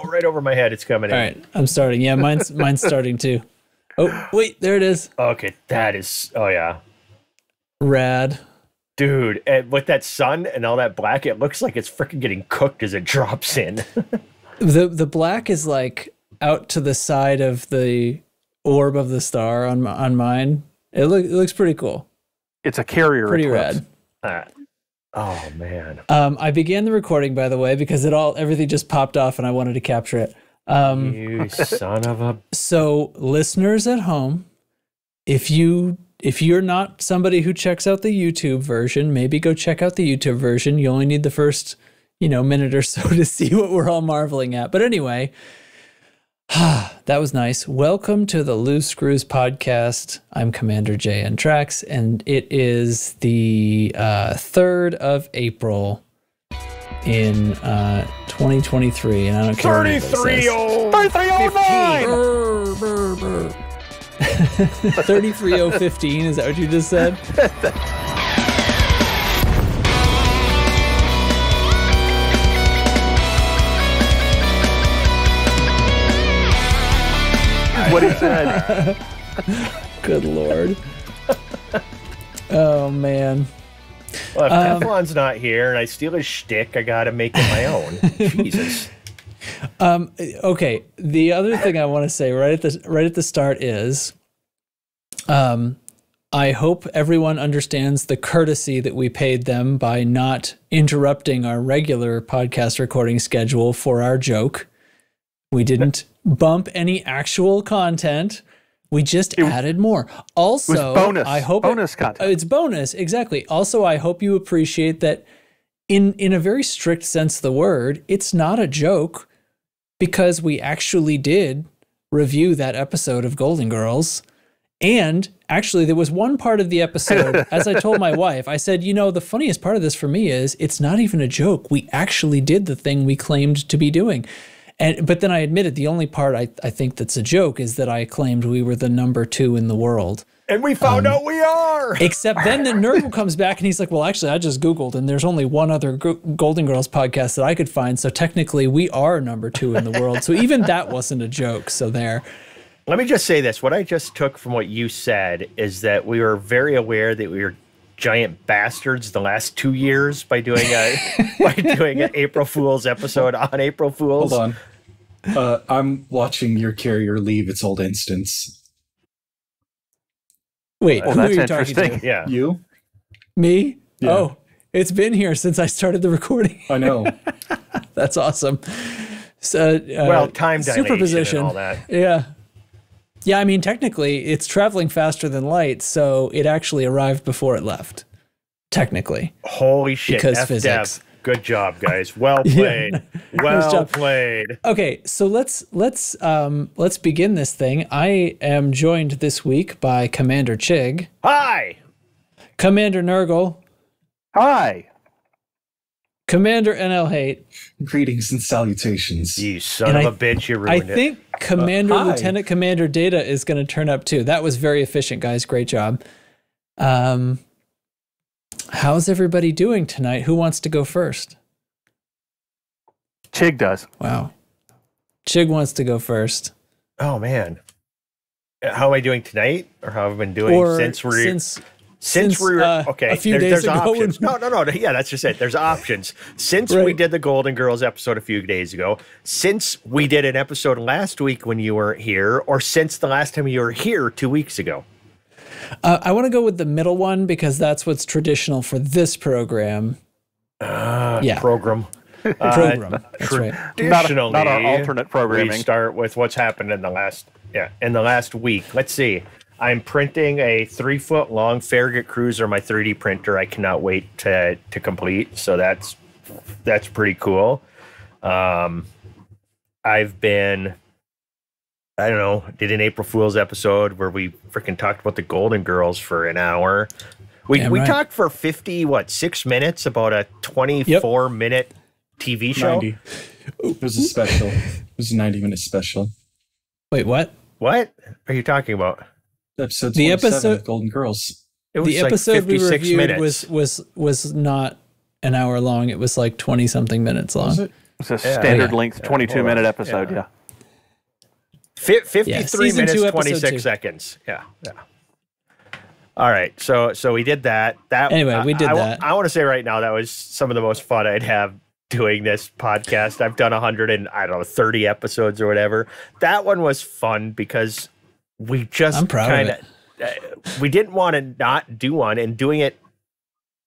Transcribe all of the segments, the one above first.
right over my head. It's coming in. All right, I'm starting. Yeah, mine's starting too. Oh, wait, there it is. Okay, that is, oh yeah. Rad. Dude, and with that sun and all that black, it looks like it's freaking getting cooked as it drops in. The black is like out to the side of the orb of the star on mine. It looks pretty cool. It's a carrier pretty eclipse. Rad. Oh man. I began the recording, by the way, because everything just popped off and I wanted to capture it. You son of a. So listeners at home, if you're not somebody who checks out the YouTube version, maybe go check out the YouTube version. You only need the first, minute or so to see what we're all marveling at. But anyway, that was nice. Welcome to the Loose Screws podcast. I'm Commander JN Trax, and it is the 3rd of April in 2023, and I don't care. 3309. 33015. Is that what you just said? What he said. Good Lord. Oh man. Well, if Teflon's not here and I steal his shtick, I gotta make it my own. Jesus. Okay. The other thing I want to say right at the start is, I hope everyone understands the courtesy that we paid them by not interrupting our regular podcast recording schedule for our joke. We didn't bump any actual content. We just added more. Also, it was bonus. I hope bonus content. It's bonus, exactly. Also, I hope you appreciate that in a very strict sense of the word, it's not a joke, because we actually did review that episode of Golden Girls. And actually, there was one part of the episode, as I told my wife, I said, the funniest part of this for me is it's not even a joke. We actually did the thing we claimed to be doing. But then I admitted the only part I think that's a joke is that I claimed we were the number 2 in the world. And we found out we are. Except then the nerd comes back and he's like, well, actually, I just Googled and there's only one other Golden Girls podcast that I could find. So technically we are number 2 in the world. So even that wasn't a joke. So there. Let me just say this. What I just took from what you said is that we were very aware that we were giant bastards the last 2 years by doing an April Fool's episode on April Fool's. Hold on. I'm watching your carrier leave its old instance. Wait, who that's are you interesting. talking to? Yeah. You? Me? Yeah. Oh, it's been here since I started the recording. I know. That's awesome. So, time dilation superposition. and all that. Yeah. Yeah, I mean, technically, it's traveling faster than light, so it actually arrived before it left. Technically. Holy shit. Because physics. Dev. Good job, guys. Well played. Yeah, well played. Okay, so let's begin this thing. I am joined this week by Commander Chig. Hi. Commander Nurgle. Hi. Commander NL Hate. Greetings and salutations. You son of a bitch, you ruined I think Commander hi. Lieutenant Commander Data is going to turn up too. That was very efficient, guys. Great job. How's everybody doing tonight? Who wants to go first? Chig does. Wow. Chig wants to go first. Oh, man. How am I doing tonight? Or how have I been doing since we were okay? A few days there's ago. options. No. Yeah, that's just it. There's options. Since we did the Golden Girls episode a few days ago, since we did an episode last week when you weren't here, or since the last time you were here 2 weeks ago. I want to go with the middle one because that's what's traditional for this program. Program. Program. That's right. Traditionally, not our alternate programming. We start with what's happened in the last week. Let's see. I'm printing a 3-foot long Farragut Cruiser, my 3D printer. I cannot wait to complete. So that's pretty cool. I've been, I don't know, did an April Fool's episode where we freaking talked about the Golden Girls for an hour. We talked for 6 minutes about a 24-minute TV show. 90. It was a special. It was a 90-minute special. Wait, what? What are you talking about? Episode 27 of Golden Girls. It was the episode we 56 reviewed minutes. was not an hour long. It was like 20-something minutes long. Was it? It's a standard length 22-minute episode. Yeah. 53 minutes, 26 seconds. Yeah. All right, so we did that. Anyway, we did that. I want to say right now that was some of the most fun I'd have doing this podcast. I've done 130 episodes or whatever. That one was fun because we just kind of we didn't want to not do one, and doing it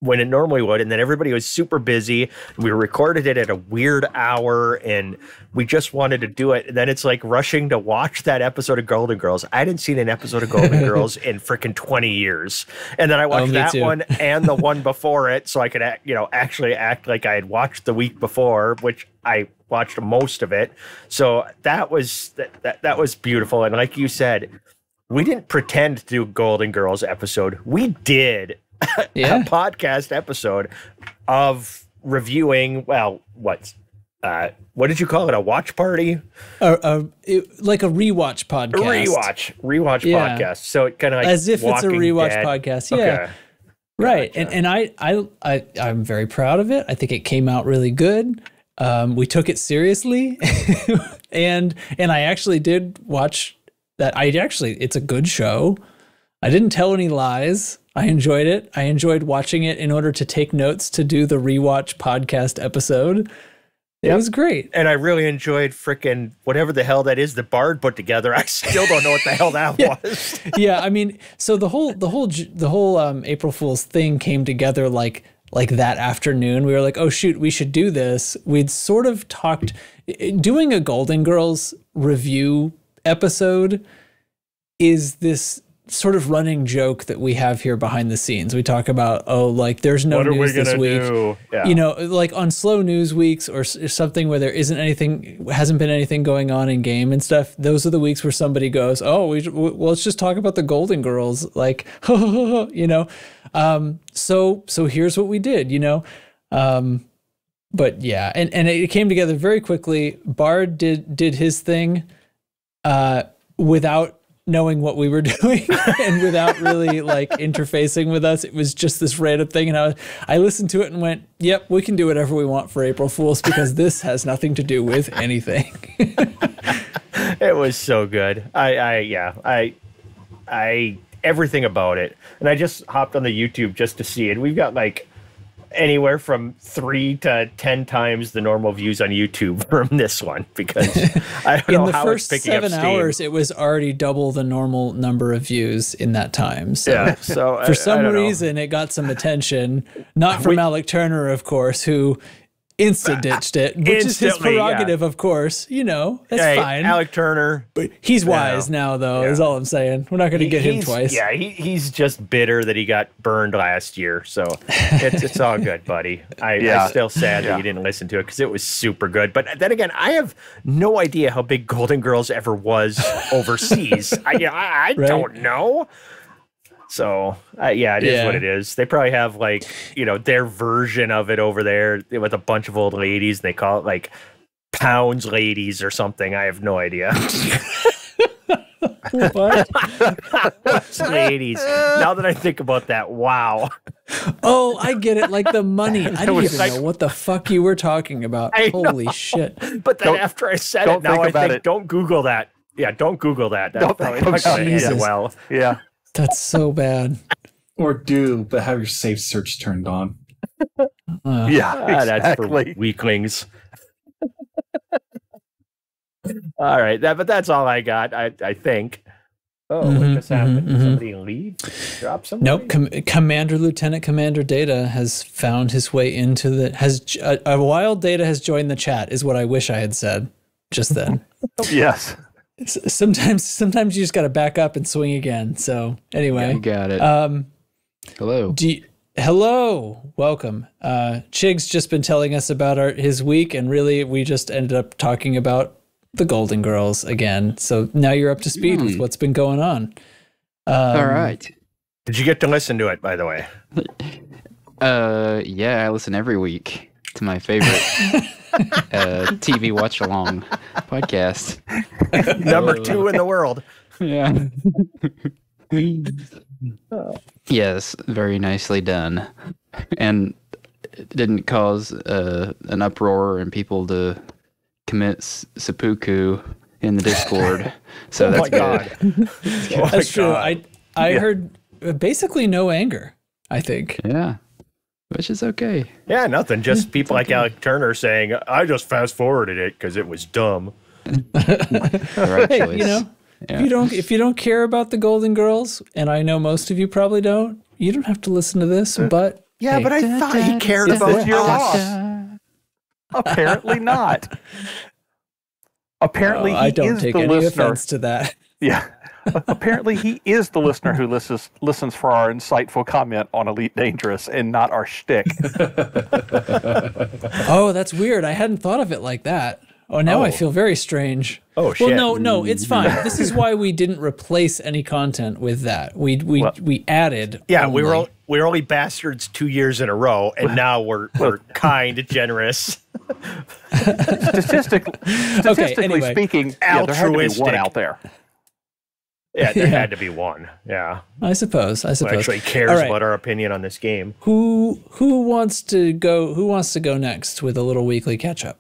when it normally would, and then everybody was super busy. We recorded it at a weird hour, and we just wanted to do it. And then it's like rushing to watch that episode of Golden Girls. I hadn't seen an episode of Golden Girls in freaking 20 years. And then I watched that one and the one before it, so I could actually act like I had watched the week before, which I watched most of it. So that was that was beautiful. And like you said, we didn't pretend to do Golden Girls episode. We did a podcast episode of reviewing, what did you call it? A watch party? Like a rewatch podcast. Rewatch podcast. So it kind of like as if it's a rewatch Dead. podcast. Yeah. Okay. Right. Gotcha. And I'm very proud of it. I think it came out really good. We took it seriously. and I actually did watch that. It's a good show. I didn't tell any lies. I enjoyed it. I enjoyed watching it in order to take notes to do the rewatch podcast episode. It was great. And I really enjoyed frickin' whatever the hell that is that Bard put together. I still don't know what the hell that was. Yeah, I mean, so the whole April Fool's thing came together like that afternoon. We were like, oh shoot, we should do this. We'd sort of talked, doing a Golden Girls review episode is this sort of running joke that we have here behind the scenes. We talk about, there's no news this week. Yeah. Like on slow news weeks or something where there hasn't been anything going on in game and stuff. Those are the weeks where somebody goes, well, let's just talk about the Golden Girls. Like, so here's what we did, but yeah, and it came together very quickly. Bard did his thing, without knowing what we were doing and without really like interfacing with us. It was just this random thing. And I listened to it and went, yep, we can do whatever we want for April Fool's because this has nothing to do with anything. It was so good. I everything about it. And I just hopped on the YouTube just to see it. We've got like anywhere from 3 to 10 times the normal views on YouTube from this one because I don't know how it's picking up steam. In the first 7 hours, it was already double the normal number of views in that time. So, yeah, so for some reason, it got some attention. Not from Alec Turner, of course, who insta-ditched it, which is his prerogative, of course. That's fine. Alec Turner. But he's wise now, though, is all I'm saying. We're not going to get him twice. Yeah, he's just bitter that he got burned last year. So it's all good, buddy. I'm still sad that you didn't listen to it because it was super good. But then again, I have no idea how big Golden Girls ever was overseas. I don't know. So, it is what it is. They probably have, their version of it over there with a bunch of old ladies, and they call it, like, Pounds Ladies or something. I have no idea. What? Pounds Ladies. Now that I think about that, wow. Oh, I get it. Like the money. I didn't even know what the fuck you were talking about. Holy shit. But then after I said it, now I think, don't Google that. Yeah, don't Google that. That's probably not going to end well. Yeah. That's so bad. Or do, but have your safe search turned on. Exactly. That's for weaklings. All right, but that's all I got. I think. Oh, what just happened? Did somebody leave? Drop somebody? Nope. Commander Lieutenant Commander Data has found his way into a wild Data has joined the chat. Is what I wish I had said just then. Yes. Sometimes you just got to back up and swing again. So anyway, you got it. Hello. Hello. Welcome. Chig's just been telling us about his week, and really we just ended up talking about the Golden Girls again. So now you're up to speed with what's been going on. All right. Did you get to listen to it, by the way? Yeah, I listen every week to my favorite TV watch along podcast. Number 2 in the world. Yeah. Yes, very nicely done. And didn't cause an uproar and people to commit seppuku in the Discord. So that's good. That's true. I heard basically no anger, I think. Yeah, which is okay. Yeah, nothing. Just people like Alec Turner saying, I just fast forwarded it because it was dumb. Right Hey, choice. you know, if you don't care about the Golden Girls, and I know most of you probably don't, you don't have to listen to this, but Yeah, hey, but I thought he cared about your us. loss. Apparently not. Apparently, he I don't is take the any listener. offense to that. Yeah. Apparently, he is the listener who listens for our insightful comment on Elite Dangerous and not our shtick. Oh, that's weird. I hadn't thought of it like that. Oh, now I feel very strange. Oh, shit. Well, no, it's fine. This is why we didn't replace any content with that. We added. Yeah, only. we were only bastards 2 years in a row, and now we're kind, generous. Statistically anyway. speaking, there had to be one Altruistic. out there. Yeah, there had to be one. Yeah, I suppose. who actually cares All right. about our opinion on this game. Who wants to go? Who wants to go next with a little weekly catch up?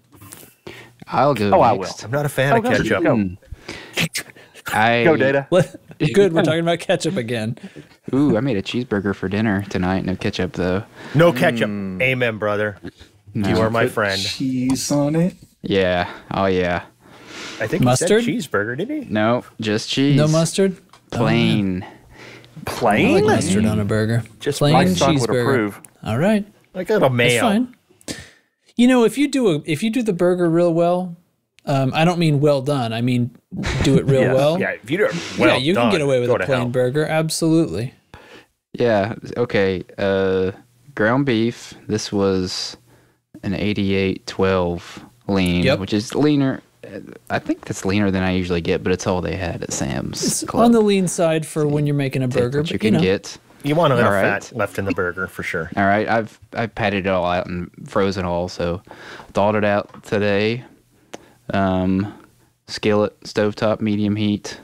I'll go. Oh, I next. I'm not a fan of go. ketchup. Go. Go, Data. Good. We're talking about ketchup again. Ooh, I made a cheeseburger for dinner tonight. No ketchup though. No ketchup. Amen, brother. No. You are my Put friend. cheese on it. Yeah. Oh yeah. I think Mustard? he said cheeseburger, did he? No, just cheese. No mustard. Plain. I like Plain? mustard on a burger. Just plain My son would cheeseburger. approve. All right. Like a little That's mayo. fine. You know, if you do the burger real well, I don't mean well done. I mean do it real Yes. well. Yeah, if you do it well you can done, get away with go a to plain hell. burger. Absolutely. Yeah. Okay. Ground beef. This was an 88-12 lean, Yep. which is leaner. I think that's leaner than I usually get, but it's all they had at Sam's It's Club. on the lean side for when you're making a Take burger, what you but can know. get. You want a little All right. fat left in the burger for sure. All right, I've patted it all out and frozen all, so thawed it out today. Skillet, stovetop, medium heat.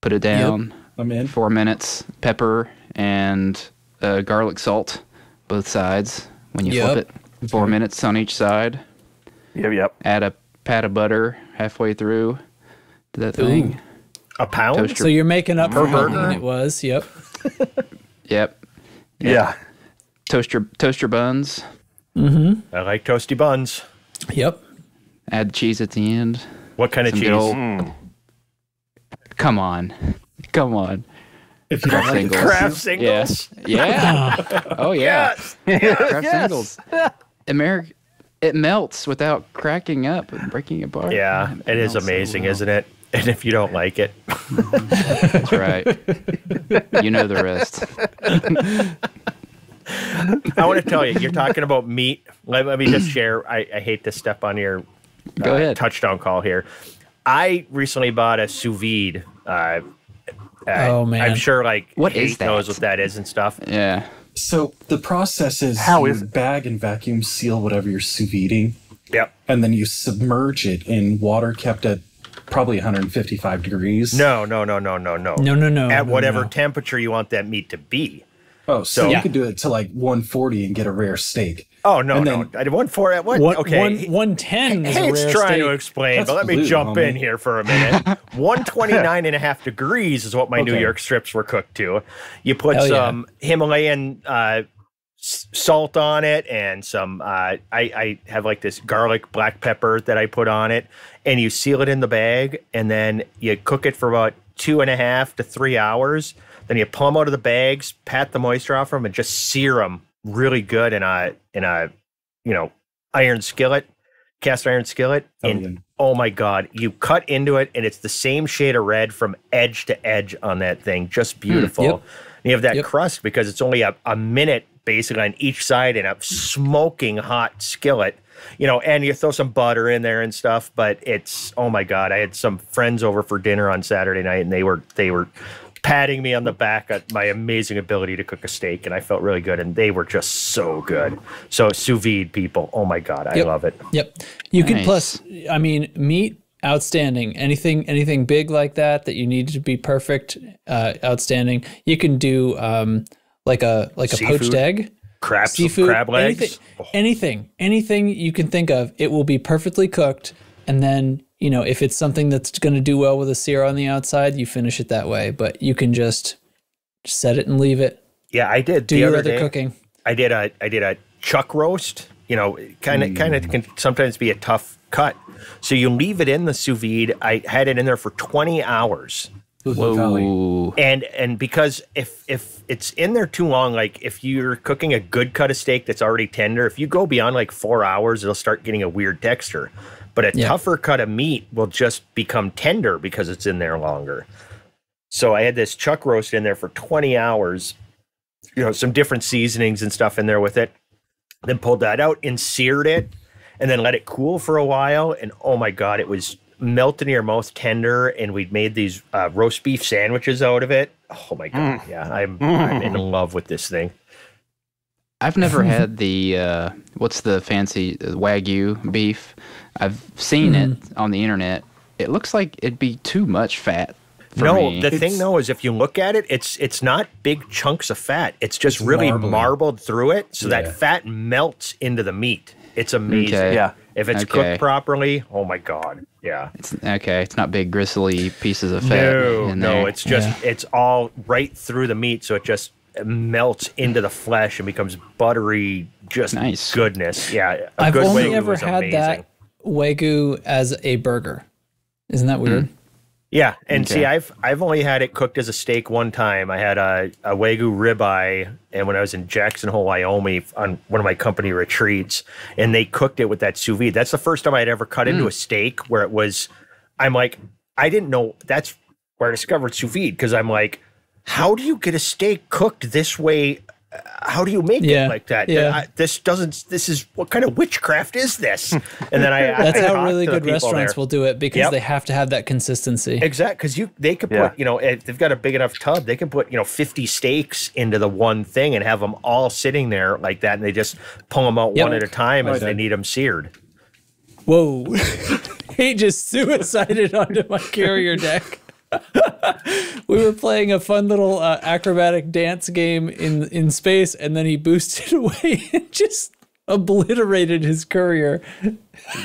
Put it down. I'm in. 4 minutes. Pepper and garlic salt, both sides. When you flip it, 4 minutes on each side. Yep. Add a pat of butter halfway through to that thing. A pound? Toast So you're making up for how burger? lean it was. Yep. Yep. Yeah. Toast your buns. I like toasty buns. Yep. Add cheese at the end. What kind of Some cheese? good old- Come on. If you don't like Singles. it, Kraft singles? Yeah. Oh yeah. Yes. Kraft singles. It melts without cracking up and breaking apart. Yeah, it is melts so amazing, well. isn't it? And if you don't like it, That's right. You know the rest. I want to tell you, you're talking about meat. Let me just share. I hate to step on your Go ahead. touchdown call here. I recently bought a sous vide. Oh, man. I'm sure What Kate is that? knows what that is and stuff. Yeah. So the process is How you is it? bag and vacuum seal whatever you're sous videing, Yep. and then you submerge it in water kept at probably 155 degrees. No. No. At whatever no. temperature you want that meat to be. Oh, so Yeah. you could do it to like 140 and get a rare steak. Oh no, And no. then- I did 1 at what? One, Okay. 110 is a Hate's rare trying steak. to explain, That's but let me blue, jump in homie. here for a minute. 129.5 degrees is what my New Okay. York strips were cooked to. You put Hell yeah. some Himalayan salt on it and some, I have like this garlic black pepper that I put on it, and you seal it in the bag, and then you cook it for about 2.5 to 3 hours. Then you pull them out of the bags, pat the moisture off them, and just sear them really good in a iron skillet, cast iron skillet. And oh my God, you cut into it and it's the same shade of red from edge to edge on that thing. Just beautiful. Yep. And you have that Yep. crust because it's only a minute basically on each side in a smoking hot skillet, and you throw some butter in there and stuff, but it's, oh my God, I had some friends over for dinner on Saturday night and they were patting me on the back at my amazing ability to cook a steak, and I felt really good, and they were just so good. So sous vide people, oh my God, I Yep. love it. Yep. You can Nice. plus, I mean, meat, outstanding. Anything big like that you need to be perfect, outstanding. You can do like a Seafood? poached egg. seafood, crab legs, anything you can think of, it will be perfectly cooked. And then, if it's something that's going to do well with a sear on the outside, you finish it that way. But you can just set it and leave it. Yeah, I did. Do your other cooking. I did a chuck roast. Kind of can sometimes be a tough cut. So you leave it in the sous vide. I had it in there for 20 hours. Whoa. And because if it's in there too long, like if you're cooking a good cut of steak that's already tender, if you go beyond like 4 hours, it'll start getting a weird texture. But a tougher cut of meat will just become tender because it's in there longer. So I had this chuck roast in there for 20 hours, some different seasonings and stuff in there with it. Then pulled that out and seared it and then let it cool for a while. And oh my God, it was melted in your mouth, tender. And we'd made these roast beef sandwiches out of it. Oh my God. Yeah, I'm in love with this thing. I've never had the, what's the fancy Wagyu beef? I've seen it on the internet. It looks like it'd be too much fat. The thing though is if you look at it, it's not big chunks of fat. It's just really marbled through it, so that fat melts into the meat. It's amazing. Okay. Yeah. If it's cooked properly, oh my God. Yeah. It's not big gristly pieces of fat. No, it's just it's all right through the meat, so it just melts into the flesh and becomes buttery, just nice goodness. Yeah. I've only ever had that Wagyu as a burger. Isn't that weird? Yeah, and see, I've only had it cooked as a steak one time. I had a Wagyu ribeye, and when I was in Jackson Hole, Wyoming, on one of my company retreats, and they cooked it with that sous vide. That's the first time I'd ever cut into a steak where it was. I'm like, I didn't know. That's where I discovered sous vide, because I'm like, how do you get a steak cooked this way? How do you make it like that? Yeah. This is what kind of witchcraft is this? And then that's how really good restaurants will do it, because they have to have that consistency. Exactly, because they could put, if they've got a big enough tub, they can put 50 steaks into the one thing and have them all sitting there like that, and they just pull them out one at a time as they need them seared. Whoa! He just suicided onto my carrier deck. We were playing a fun little acrobatic dance game in space, and then he boosted away and just obliterated his courier.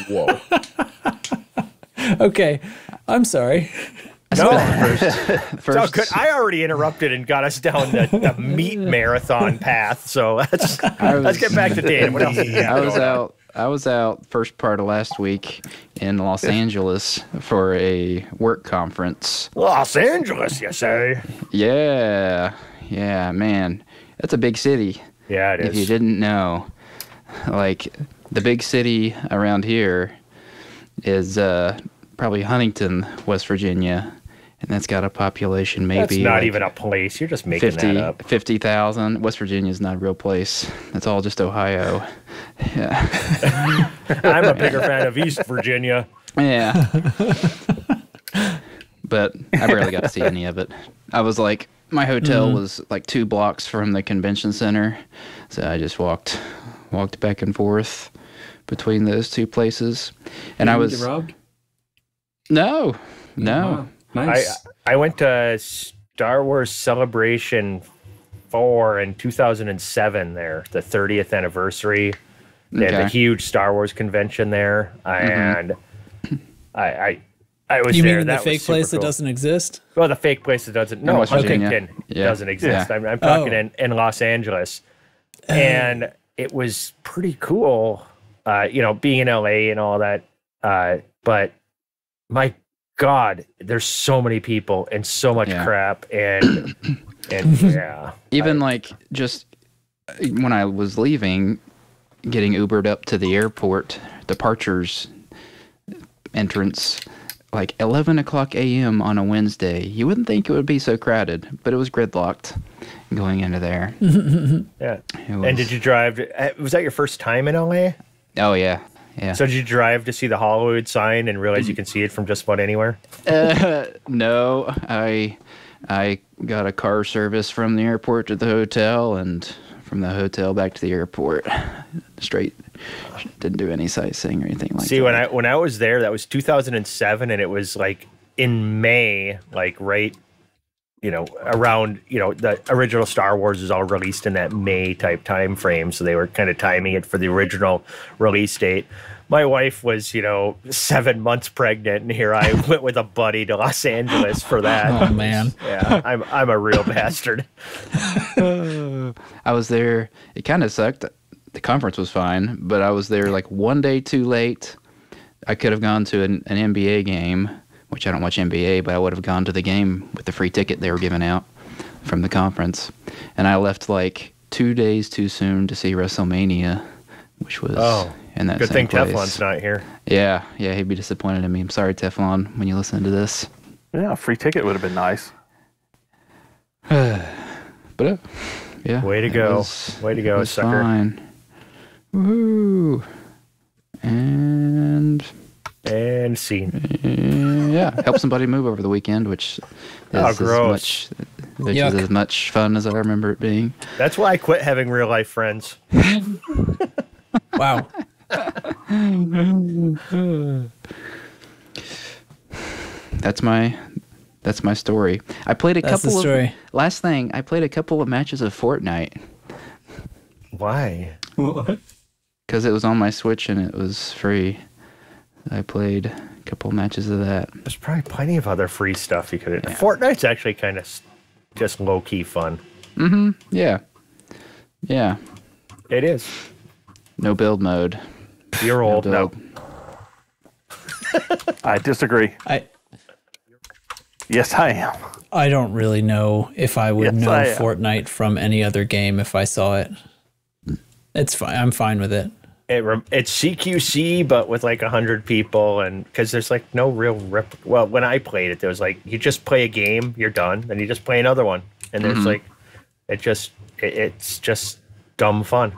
Whoa. Okay, I'm sorry. No, it's all good. I already interrupted and got us down the meat marathon path, so let's get back to Dan. What else? I was out first part of last week in Los Angeles for a work conference. Los Angeles, you say? Yeah, man. That's a big city. Yeah, it is. If you didn't know. Like, the big city around here is probably Huntington, West Virginia. And that's got a population maybe that's not even a place. You're just making that up. 50,000. West Virginia's not a real place. That's all just Ohio. Yeah. I'm a bigger fan of East Virginia. Yeah. But I barely got to see any of it. I was like, my hotel was like 2 blocks from the convention center. So I just walked back and forth between those 2 places. And I was... Get robbed? No. Wow. Nice. I went to Star Wars Celebration 4 in 2007 there, the 30th anniversary. They had the huge Star Wars convention there, and I was you there. You mean that the fake place that doesn't exist? Well, the fake place that doesn't. No, Huntington doesn't exist. Yeah. I'm talking in Los Angeles, and it was pretty cool, being in LA and all that. But my God, there's so many people and so much crap and even like just when I was leaving, getting Ubered up to the airport, departures entrance, like 11 o'clock a.m. on a Wednesday. You wouldn't think it would be so crowded, but it was gridlocked going into there. Yeah. And did you drive? Was that your first time in LA? Oh, yeah. Yeah. So did you drive to see the Hollywood sign and realize you can see it from just about anywhere? No, I got a car service from the airport to the hotel, and from the hotel back to the airport. Straight. Didn't do any sightseeing or anything like that. See, when I was there, that was 2007, and it was like in May, like right around, the original Star Wars is all released in that May type time frame. So they were kind of timing it for the original release date. My wife was, 7 months pregnant, and here I went with a buddy to Los Angeles for that. Oh man. Yeah, I'm a real bastard. I was there. It kind of sucked. The conference was fine, but I was there like one day too late. I could have gone to an NBA game, which I don't watch NBA, but I would have gone to the game with the free ticket they were giving out from the conference. And I left like 2 days too soon to see WrestleMania, which was in that good same thing place. Teflon's not here. Yeah, he'd be disappointed in me. I'm sorry, Teflon, when you listen to this. Yeah, a free ticket would have been nice. But yeah. Way to go. Way to go, sucker. Fine. Woohoo. And scene. yeah, help somebody move over the weekend, which is as much fun as I remember it being. That's why I quit having real life friends. Wow. That's my story. I played a couple of last thing. I played a couple of matches of Fortnite. Why? What? Because it was on my Switch and it was free. I played a couple matches of that. There's probably plenty of other free stuff you could. Yeah. Fortnite's actually kind of just low key fun. Mm-hmm. Yeah. Yeah. It is. No build mode. You're old. No. I disagree. Yes, I am. I don't really know if I would know Fortnite from any other game if I saw it. It's fine. I'm fine with it. It's CQC, but with like 100 people, and because there's like no real well, when I played it, there was like you just play a game, you're done, then you just play another one, and there's like it's just dumb fun.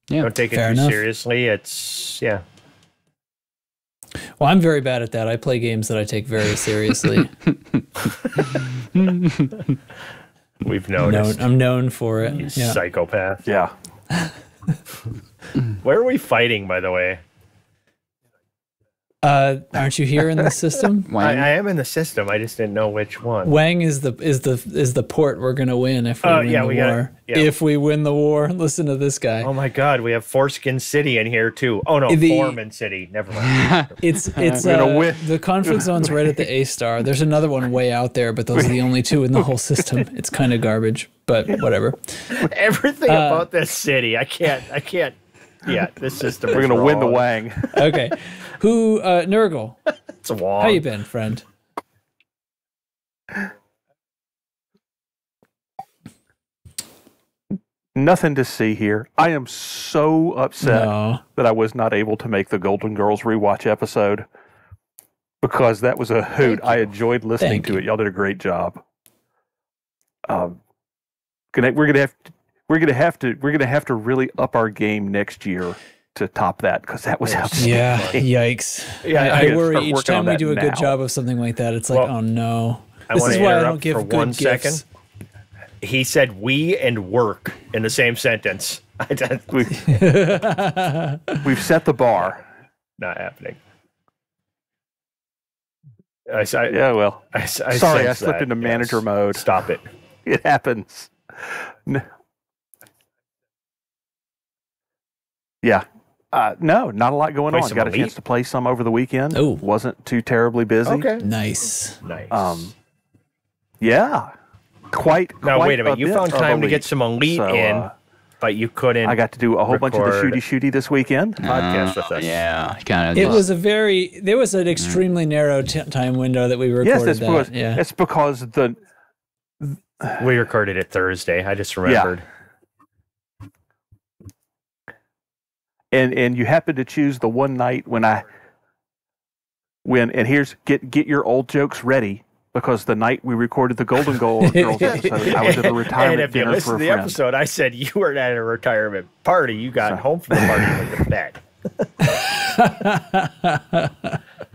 Yeah, don't take it too seriously. It's Well, I'm very bad at that. I play games that I take very seriously. We've noticed. I'm known for it. You psychopath. Yeah. Where are we fighting, by the way? Aren't you here in the system? I am in the system. I just didn't know which one. Wang is the port we're gonna win if we win the war. If we win the war, listen to this guy. Oh my God, we have Foreskin City in here too. Oh no, Foreman City. Never mind. It's the conflict zone's right at the A star. There's another one way out there, but those are the only two in the whole system. It's kind of garbage, but whatever. Everything about this city, I can't. Yeah, this system. We're gonna win the Wang. Okay. Who, Nurgle? It's a wall. How you been, friend? Nothing to see here. I am so upset that I was not able to make the Golden Girls rewatch episode because that was a hoot. I enjoyed listening to it. Y'all did a great job. We're gonna have to really up our game next year to top that because that was outstanding. Yeah, yikes. Yeah, I worry each time we do a good job of something like that. It's like, oh no. This is why I don't give good 1 second. He said "we" and "work" in the same sentence. We've set the bar. Not happening. Sorry, I slipped into manager mode. Stop it. It happens. Yeah. No, not a lot going on. Got a chance to play some over the weekend. Oh. Wasn't too terribly busy. Okay. Nice. Yeah. Quite. Now, wait a minute. You found time to get some Elite in, but you couldn't. I got to do a whole bunch of the shooty this weekend. Podcast with us. Yeah. Kind of. There was an extremely narrow time window that we recorded It's because we recorded it Thursday. I just remembered. Yeah. And you happen to choose the one night when here's get your old jokes ready because the night we recorded the Golden Girls episode, I was at a retirement dinner for a friend. And if you listen to the episode, I said you were at a retirement party. You got home from the party and went to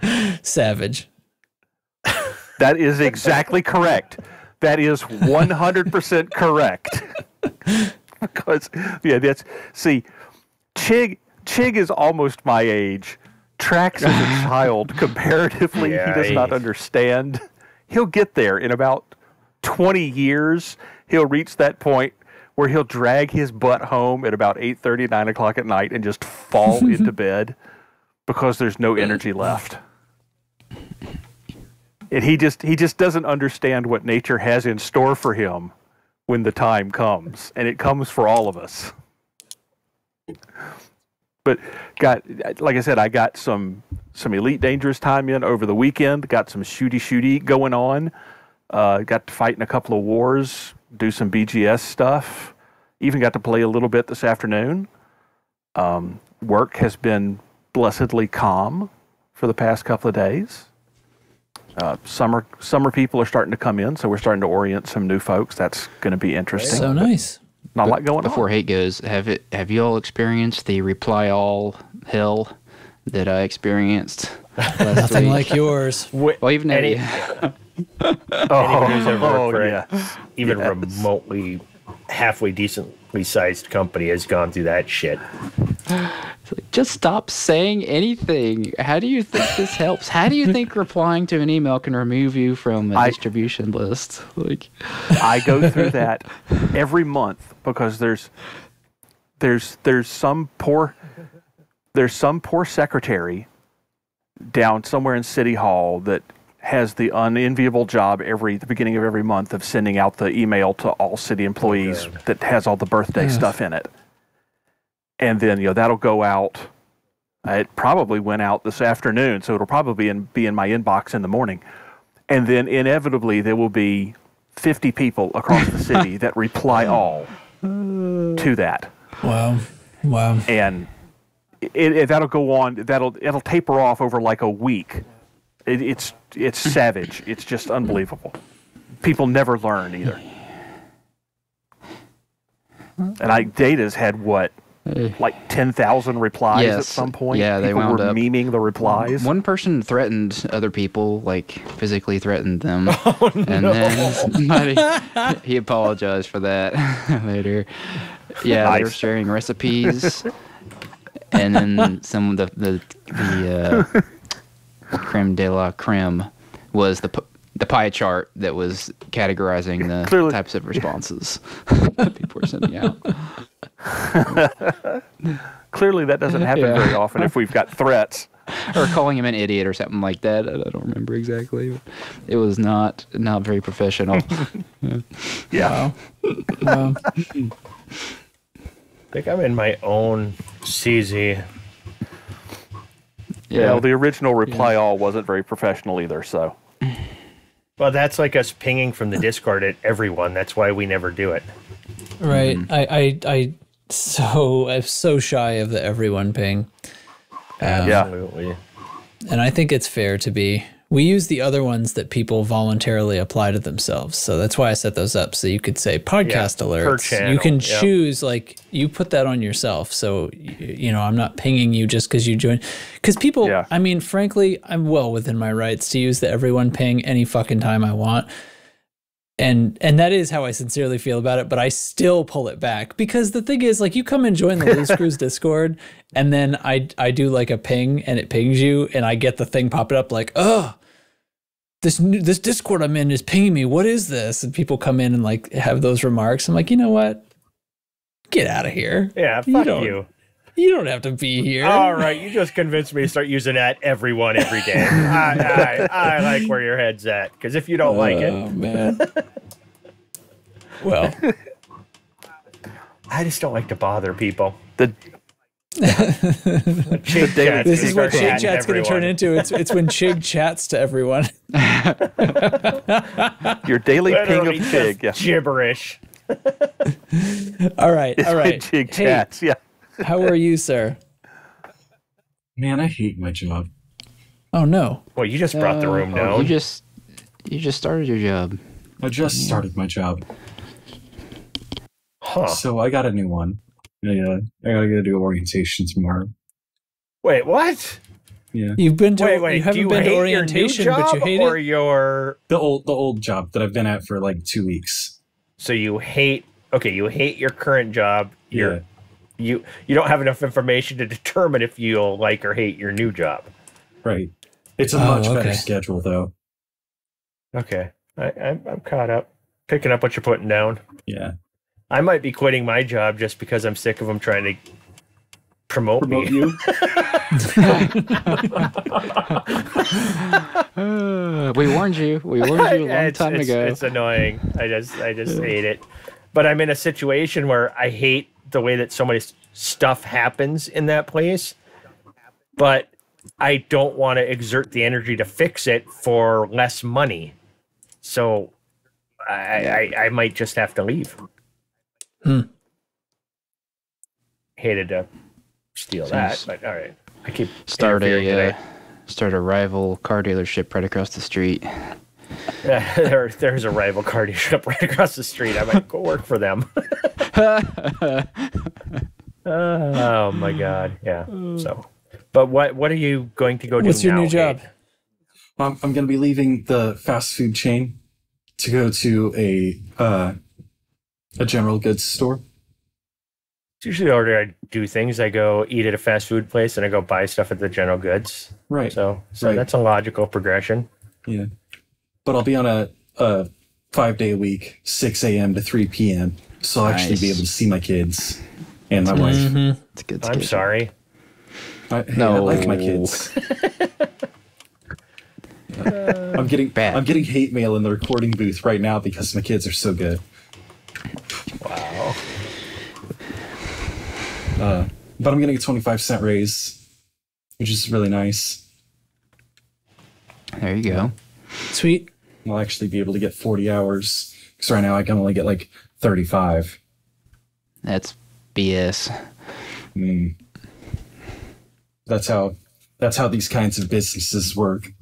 bed. Savage. That is exactly correct. That is 100% correct. Because Chig is almost my age. Trax is a child comparatively. He does not understand. He'll get there in about 20 years, he'll reach that point where he'll drag his butt home at about 8:30, 9 o'clock at night and just fall into bed because there's no energy left. And he just doesn't understand what nature has in store for him when the time comes. And it comes for all of us. But like I said, I got some Elite Dangerous time in over the weekend. Got some shooty going on. Got to fight in a couple of wars, do some BGS stuff. Even got to play a little bit this afternoon. Work has been blessedly calm for the past couple of days. Summer people are starting to come in, so we're starting to orient some new folks. That's going to be interesting. So nice. Not a lot going on. Before hate goes, have you all experienced the reply all hell that I experienced last Nothing week? like yours. Well, even anyone who's ever worked for even remotely halfway decently sized company has gone through that shit. Just stop saying anything. How do you think this helps? How do you think replying to an email can remove you from a distribution list? Like, I go through that every month because there's some poor secretary down somewhere in City Hall that has the unenviable job the beginning of every month of sending out the email to all city employees that has all the birthday stuff in it. And then, that'll go out. It probably went out this afternoon, so it'll probably be in my inbox in the morning. And then inevitably there will be 50 people across the city that reply all to that. Wow. And that'll go on. It'll taper off over like a week. It's savage. It's just unbelievable. People never learn either. And Data's had what? Like 10,000 replies at some point. Yeah, they people wound were up memeing the replies. One person threatened other people, like physically threatened them, and then he apologized for that later. Yeah, nice. They were sharing recipes, and then some of the creme de la creme was the pie chart that was categorizing the types of responses people were sending out. Clearly that doesn't happen very often if we've got threats. Or calling him an idiot or something like that. I don't remember exactly. But it was not very professional. Yeah. Wow. I think I'm in my own CZ. Yeah, well, the original reply all wasn't very professional either, so. Well, that's like us pinging from the Discord at everyone. That's why we never do it. Right. I'm so shy of the everyone ping. Absolutely. And I think it's fair to be. We use the other ones that people voluntarily apply to themselves. So that's why I set those up. So you could say podcast alerts. Per channel. You can choose, like, you put that on yourself. So, I'm not pinging you just because you join. Because people, I mean, frankly, I'm well within my rights to use the everyone ping any fucking time I want. And that is how I sincerely feel about it, but I still pull it back because the thing is, like, you come and join the Loose Screws Discord, and then I do like a ping, and it pings you, and I get the thing popping up like, oh, this Discord I'm in is pinging me. What is this? And people come in and like have those remarks. I'm like, you know what? Get out of here. Yeah, fuck you. You don't have to be here. All right, you just convinced me to start using that everyone every day. I like where your head's at, because if you don't like it, oh man. Well, I just don't like to bother people. This is what Chig Chat's going to turn into. It's when Chig chats to everyone. Your daily ping of Chig. Yeah. Gibberish. All right. Chig chats. Yeah. How are you, sir? Man, I hate my job. Oh no. Well, you just brought the room down. You just started your job. I just started my job. Huh. So I got a new one. Yeah, I gotta go do orientation tomorrow. Wait, what? Yeah. You've been to wait, you haven't been to orientation, but you hate or it? The old job that I've been at for like 2 weeks. So you hate your current job. You don't have enough information to determine if you'll like or hate your new job. Right. It's a much better schedule though. Okay. I'm caught up. Picking up what you're putting down. Yeah. I might be quitting my job just because I'm sick of them trying to promote me. You? We warned you. We warned you a long time ago. It's annoying. I just hate it. But I'm in a situation where I hate the way that so much stuff happens in that place. But I don't want to exert the energy to fix it for less money. So I might just have to leave. Hated to steal that, but all right. I keep start a rival car dealership right across the street. There's a rival car dealership right across the street. I might go work for them. Oh my god, yeah. So, but what are you going to go do? What's your new job? I'm going to be leaving the fast food chain to go to a general goods store. It's usually the order I do things. I go eat at a fast food place and I go buy stuff at the general goods. Right. So right. That's a logical progression. Yeah. But I'll be on a 5-day a week, 6 a.m. to 3 p.m. So I'll actually be able to see my kids and my wife. It's a good I'm sorry. I like my kids. I'm getting hate mail in the recording booth right now because my kids are so good. Wow. But I'm getting a 25-cent raise, which is really nice. There you go. Sweet. I'll actually be able to get 40 hours because right now I can only get like 35. That's BS. That's how these kinds of businesses work.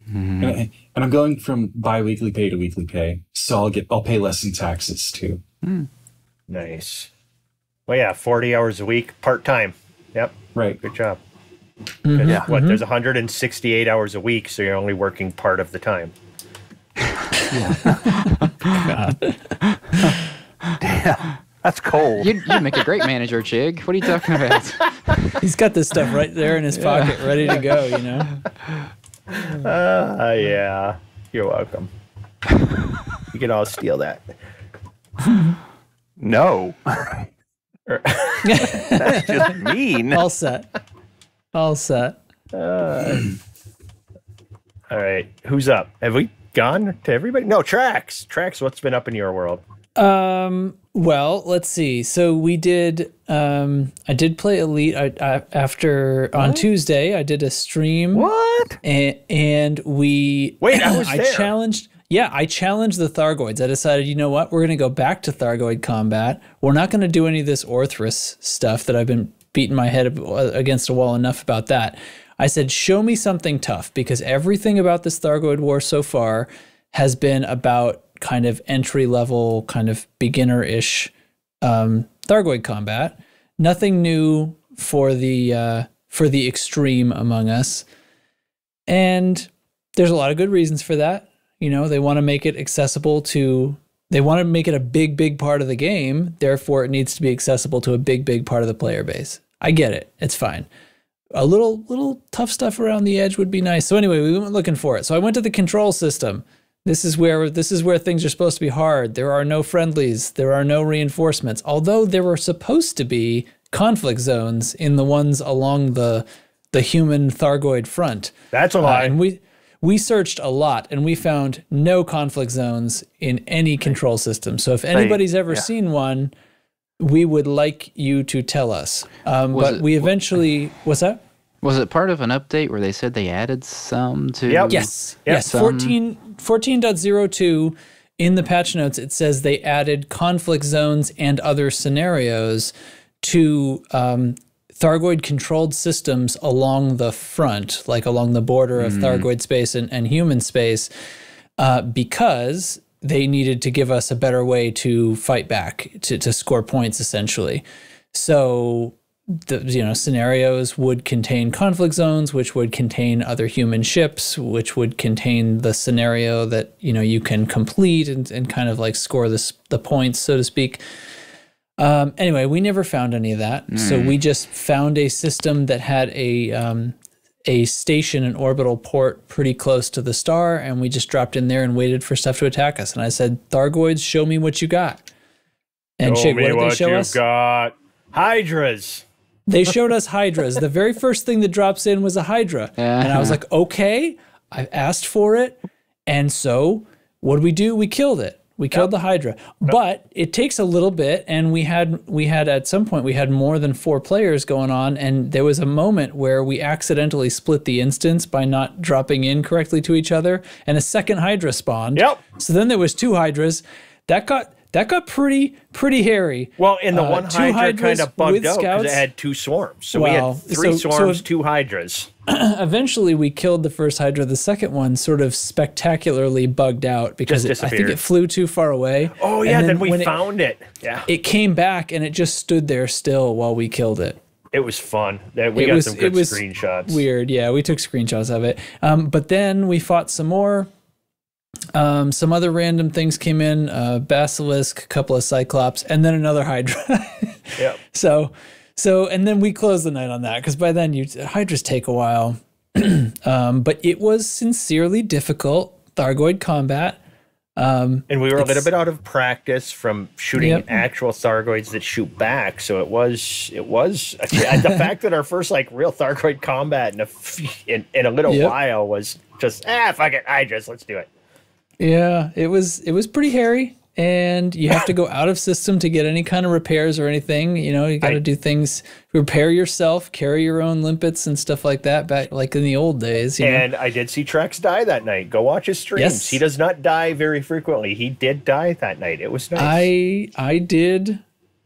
Mm-hmm. And I'm going from bi-weekly pay to weekly pay, so I'll pay less in taxes too. Nice. Well, yeah, 40 hours a week, part-time. Yep. Right. Good job. Yeah. There's 168 hours a week, so you're only working part of the time. Damn. That's cold. You'd make a great manager, Chig. What are you talking about? He's got this stuff right there in his pocket, ready to go, you know? Yeah. You're welcome. You can all steal that. No. That's just mean. All set. All right. Who's up? Have we gone to everybody? No, Trax. Trax, what's been up in your world? Well, let's see. So we did, I did play Elite on Tuesday. I did a stream. What? And we... Wait, I was there. I challenged the Thargoids. I decided, you know what? We're going to go back to Thargoid combat. We're not going to do any of this Orthrus stuff that I've been beating my head against a wall enough about that. I said, show me something tough, because everything about this Thargoid war so far has been about kind of entry-level, kind of beginner-ish Thargoid combat. Nothing new for the extreme among us. And there's a lot of good reasons for that. You know, they want to make it accessible they want to make it a big, big part of the game. Therefore, it needs to be accessible to a big, big part of the player base. I get it. It's fine. A little tough stuff around the edge would be nice. So anyway, we went looking for it. So I went to the control system. This is where things are supposed to be hard. There are no friendlies. There are no reinforcements. Although there were supposed to be conflict zones in the ones along the human Thargoid front. That's a lie. And we searched a lot, and we found no conflict zones in any control system. So if anybody's ever seen one, we would like you to tell us. But we eventually... What's that? Was it part of an update where they said they added some to... Yep. Yes. 14.02 in the patch notes, it says they added conflict zones and other scenarios to Thargoid controlled systems along the front, like along the border of Thargoid space and human space, because they needed to give us a better way to fight back, to score points, essentially. So the scenarios would contain conflict zones, which would contain other human ships, which would contain the scenario that you can complete and kind of like score the points, so to speak. Anyway, we never found any of that. So we just found a system that had a a station, an orbital port pretty close to the star, and we just dropped in there and waited for stuff to attack us. And I said, Thargoids, show me what you got. And show Shig, me what did they what show you've us? got. Hydras. They showed us hydras. The very first thing that drops in was a hydra. And I was like, okay, I asked for it. And so what did we do? We killed it. We killed the hydra. But it takes a little bit, and we had at some point we had more than 4 players going on, and there was a moment where we accidentally split the instance by not dropping in correctly to each other, and a second hydra spawned. Yep. So then there was 2 hydras. That got pretty hairy. Well, and the one hydra kind of bugged out because it scouts. had 2 swarms. So we had 3 swarms, 2 hydras. Eventually, we killed the first hydra. The second one sort of spectacularly bugged out because I think it flew too far away. Oh, yeah, then we found it. Yeah. It came back, and it just stood there still while we killed it. It was fun. We got some good screenshots. Weird, yeah. We took screenshots of it. But then we fought some more. Some other random things came in, basilisk, a couple of cyclops, and then another hydra. Yep. So, and then we closed the night on that because by then hydras take a while. But it was sincerely difficult Thargoid combat. And we were a little bit out of practice from shooting actual Thargoids that shoot back. So it was the fact that our first real Thargoid combat in a little while was just fuck it, hydras, let's do it. Yeah, it was pretty hairy, and you have to go out of system to get any kind of repairs or anything. You know, you got to do things, repair yourself, carry your own limpets and stuff like that, back like in the old days. And I did see Trex die that night. Go watch his streams. Yes. He does not die very frequently. He did die that night. It was nice. I did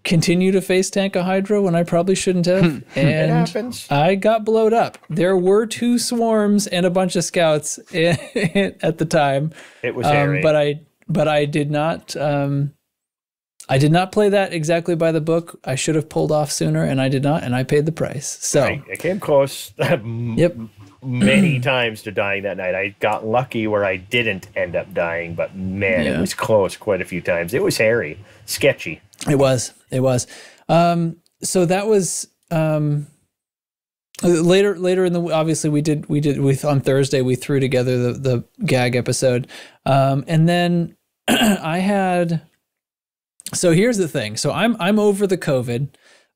continue to face tank a hydra when I probably shouldn't have, and it happens. I got blowed up. There were 2 swarms and a bunch of scouts at the time. It was hairy. But I did not. I did not play that exactly by the book. I should have pulled off sooner, and I did not, and I paid the price. So I came close. Many times to dying that night. I got lucky where I didn't end up dying, but man, it was close quite a few times. It was hairy, sketchy. It was. So that was later in the, obviously we did on Thursday we threw together the gag episode, and then I had. So here's the thing. So I'm over the COVID.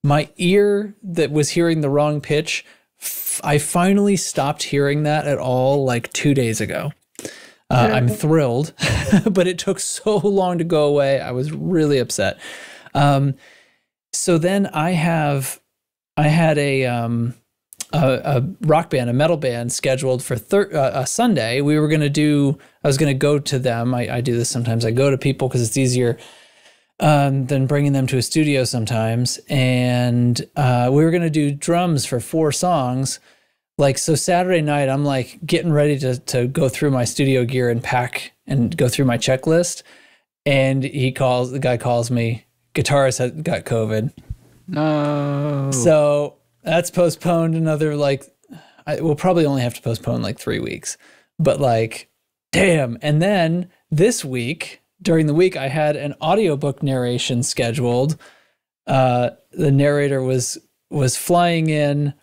My ear that was hearing the wrong pitch, I finally stopped hearing that at all 2 days ago. I'm thrilled, but it took so long to go away. I was really upset. So then I had a rock band, a metal band scheduled for a Sunday. I was going to go to them. I do this sometimes. I go to people because it's easier than bringing them to a studio sometimes. And we were going to do drums for 4 songs. So Saturday night, I'm getting ready to go through my studio gear and pack and go through my checklist. And the guy calls me, guitarist got COVID. No. So that's postponed another, we'll probably only have to postpone 3 weeks. But damn. And then this week, during the week, I had an audiobook narration scheduled. The narrator was flying in.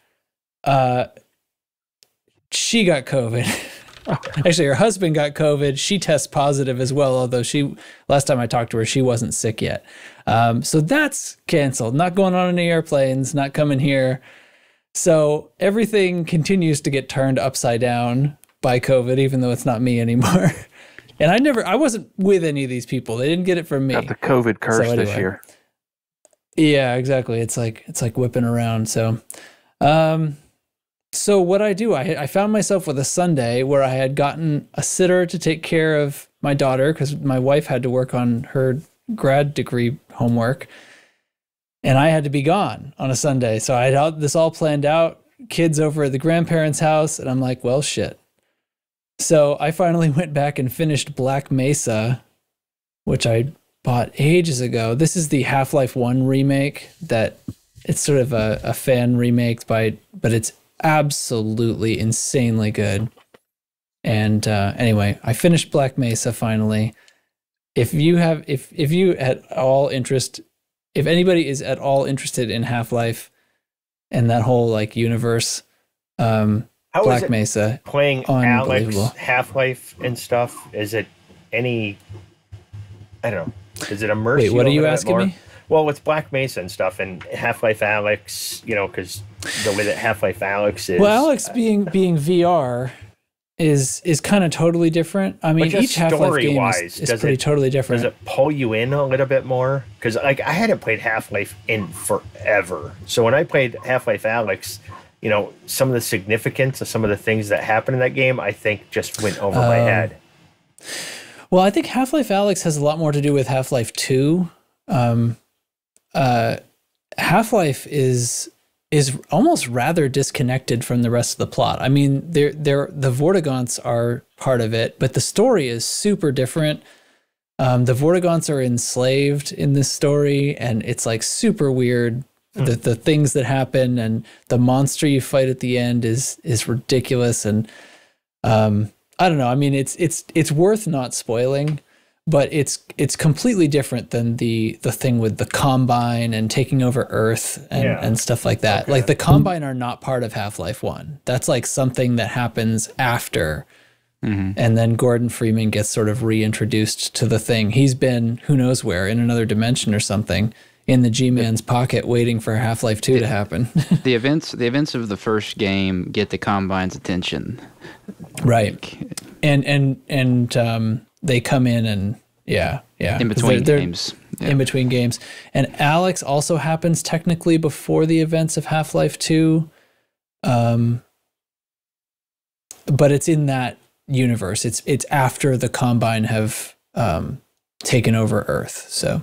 She got COVID. Actually, her husband got COVID. She tests positive as well, although last time I talked to her, she wasn't sick yet. So that's canceled. Not going on any airplanes, not coming here. So everything continues to get turned upside down by COVID, even though it's not me anymore. And I wasn't with any of these people. They didn't get it from me. Got the COVID curse this year. Yeah, exactly. It's like whipping around. So, so what I do, I found myself with a Sunday where I had gotten a sitter to take care of my daughter because my wife had to work on her grad degree homework, and I had to be gone on a Sunday. So I had this all planned out, kids over at the grandparents' house, and I'm like, well, shit. So I finally went back and finished Black Mesa, which I bought ages ago. This is the Half-Life 1 remake that it's sort of a fan remake but it's absolutely insanely good. And anyway, I finished Black Mesa finally. If anybody is at all interested in Half-Life and that whole universe, Black Mesa. Playing Alex Half-Life and stuff? Is it any... I don't know. Is it immersive? Wait, what are you asking me? Well, with Black Mesa and stuff and Half-Life Alex, because the way that Half-Life Alex is... Well, Alex being VR is kind of totally different. I mean, each Half-Life game is pretty totally different. Does it pull you in a little bit more? Because I hadn't played Half-Life in forever. So when I played Half-Life Alex, some of the significance of some of the things that happened in that game, I think just went over my head. Well, I think Half-Life Alex has a lot more to do with Half-Life 2. Half-Life is almost rather disconnected from the rest of the plot. I mean, the Vortigaunts are part of it, but the story is super different. The Vortigaunts are enslaved in this story, and it's like super weird. The things that happen and the monster you fight at the end is ridiculous. And I don't know. I mean, it's worth not spoiling. But it's completely different than the thing with the Combine and taking over Earth and stuff like that. Okay. Like the Combine are not part of Half-Life 1. That's like something that happens after. Mm-hmm. And then Gordon Freeman gets sort of reintroduced to the thing. He's been who knows where, in another dimension or something, in the G-Man's pocket waiting for Half-Life 2 to happen. the events of the first game get the Combine's attention. Right. And they come in and in between games. Yeah. In between games. And Alex also happens technically before the events of Half-Life 2. But it's in that universe. It's after the Combine have taken over Earth. So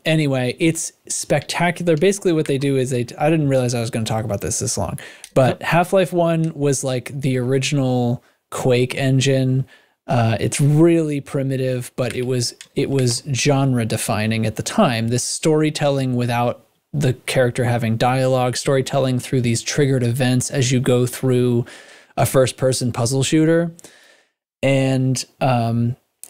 anyway, it's spectacular. Basically what they do is I didn't realize I was going to talk about this long, but Half-Life 1 was like the original Quake engine. It's really primitive, but it was genre defining at the time. This storytelling without the character having dialogue, storytelling through these triggered events as you go through a first-person puzzle shooter. And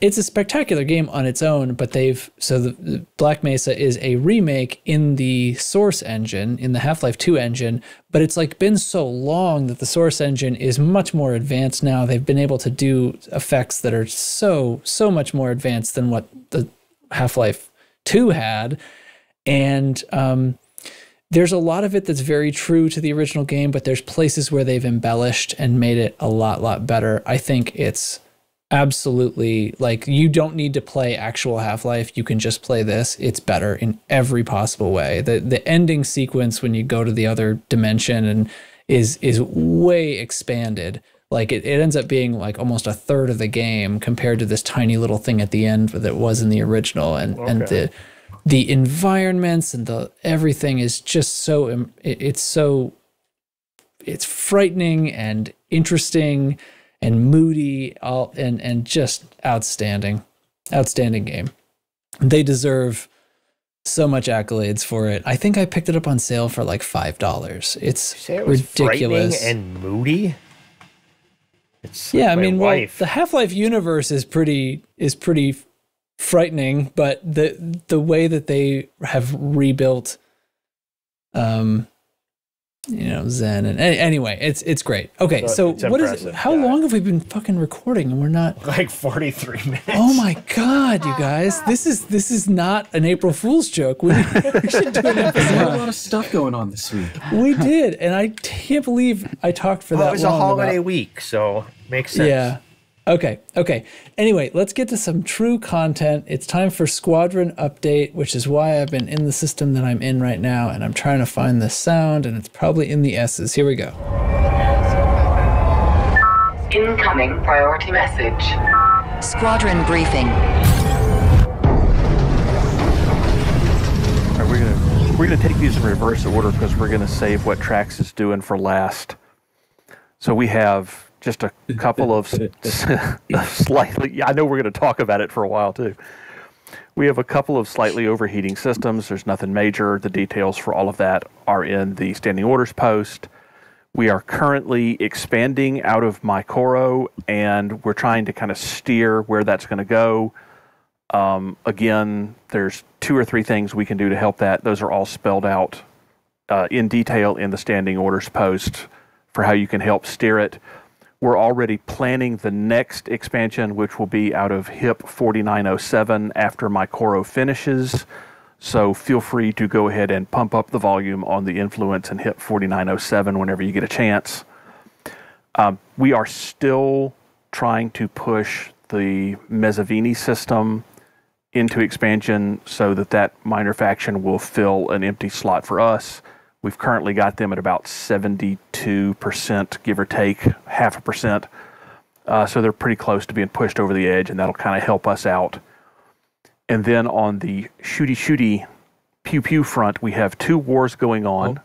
it's a spectacular game on its own, but the Black Mesa is a remake in the Source engine, in the Half-Life 2 engine, but it's like been so long that the Source engine is much more advanced now. They've been able to do effects that are so much more advanced than what the Half-Life 2 had. And there's a lot of it that's very true to the original game, but there's places where they've embellished and made it a lot better. I think it's absolutely, like, you don't need to play actual Half-Life. You can just play this. It's better in every possible way. The ending sequence when you go to the other dimension and is way expanded. Like it ends up being like almost a third of the game compared to this tiny little thing at the end that was in the original. And the environments and everything is just it's frightening and interesting and moody, and just outstanding game. They deserve so much accolades for it. I think I picked it up on sale for like $5. It's ridiculous and moody. I mean, well, the Half-Life universe is pretty frightening, but the way that they have rebuilt, Zen and anyway, it's great. Okay, so what is it? How long have we been fucking recording and we're not like 43 minutes? Oh my god, you guys, this is not an April Fool's joke. We should do an episode. We had a lot of stuff going on this week. We did, and I can't believe I talked for that long. It was a holiday week, so makes sense. Yeah. Okay. Anyway, let's get to some true content. It's time for Squadron Update, which is why I've been in the system that I'm in right now, and I'm trying to find the sound, and it's probably in the S's. Here we go. Incoming priority message. Squadron briefing. All right, we're gonna take these in reverse order because we're gonna save what Trax is doing for last. So we have just a couple of slightly, I know we're going to talk about it for a while too. We have a couple of slightly overheating systems. There's nothing major. The details for all of that are in the standing orders post. We are currently expanding out of Maikoro, and we're trying to kind of steer where that's going to go. Again, there's 2 or 3 things we can do to help that. Those are all spelled out in detail in the standing orders post. for how you can help steer it. We're already planning the next expansion, which will be out of HIP 4907 after Maikoro finishes. So feel free to go ahead and pump up the volume on the Influence and HIP 4907 whenever you get a chance. We are still trying to push the Mezavini system into expansion so that minor faction will fill an empty slot for us. We've currently got them at about 72%, give or take 0.5%. So they're pretty close to being pushed over the edge, and that'll kind of help us out. And then on the shooty pew front, we have 2 wars going on.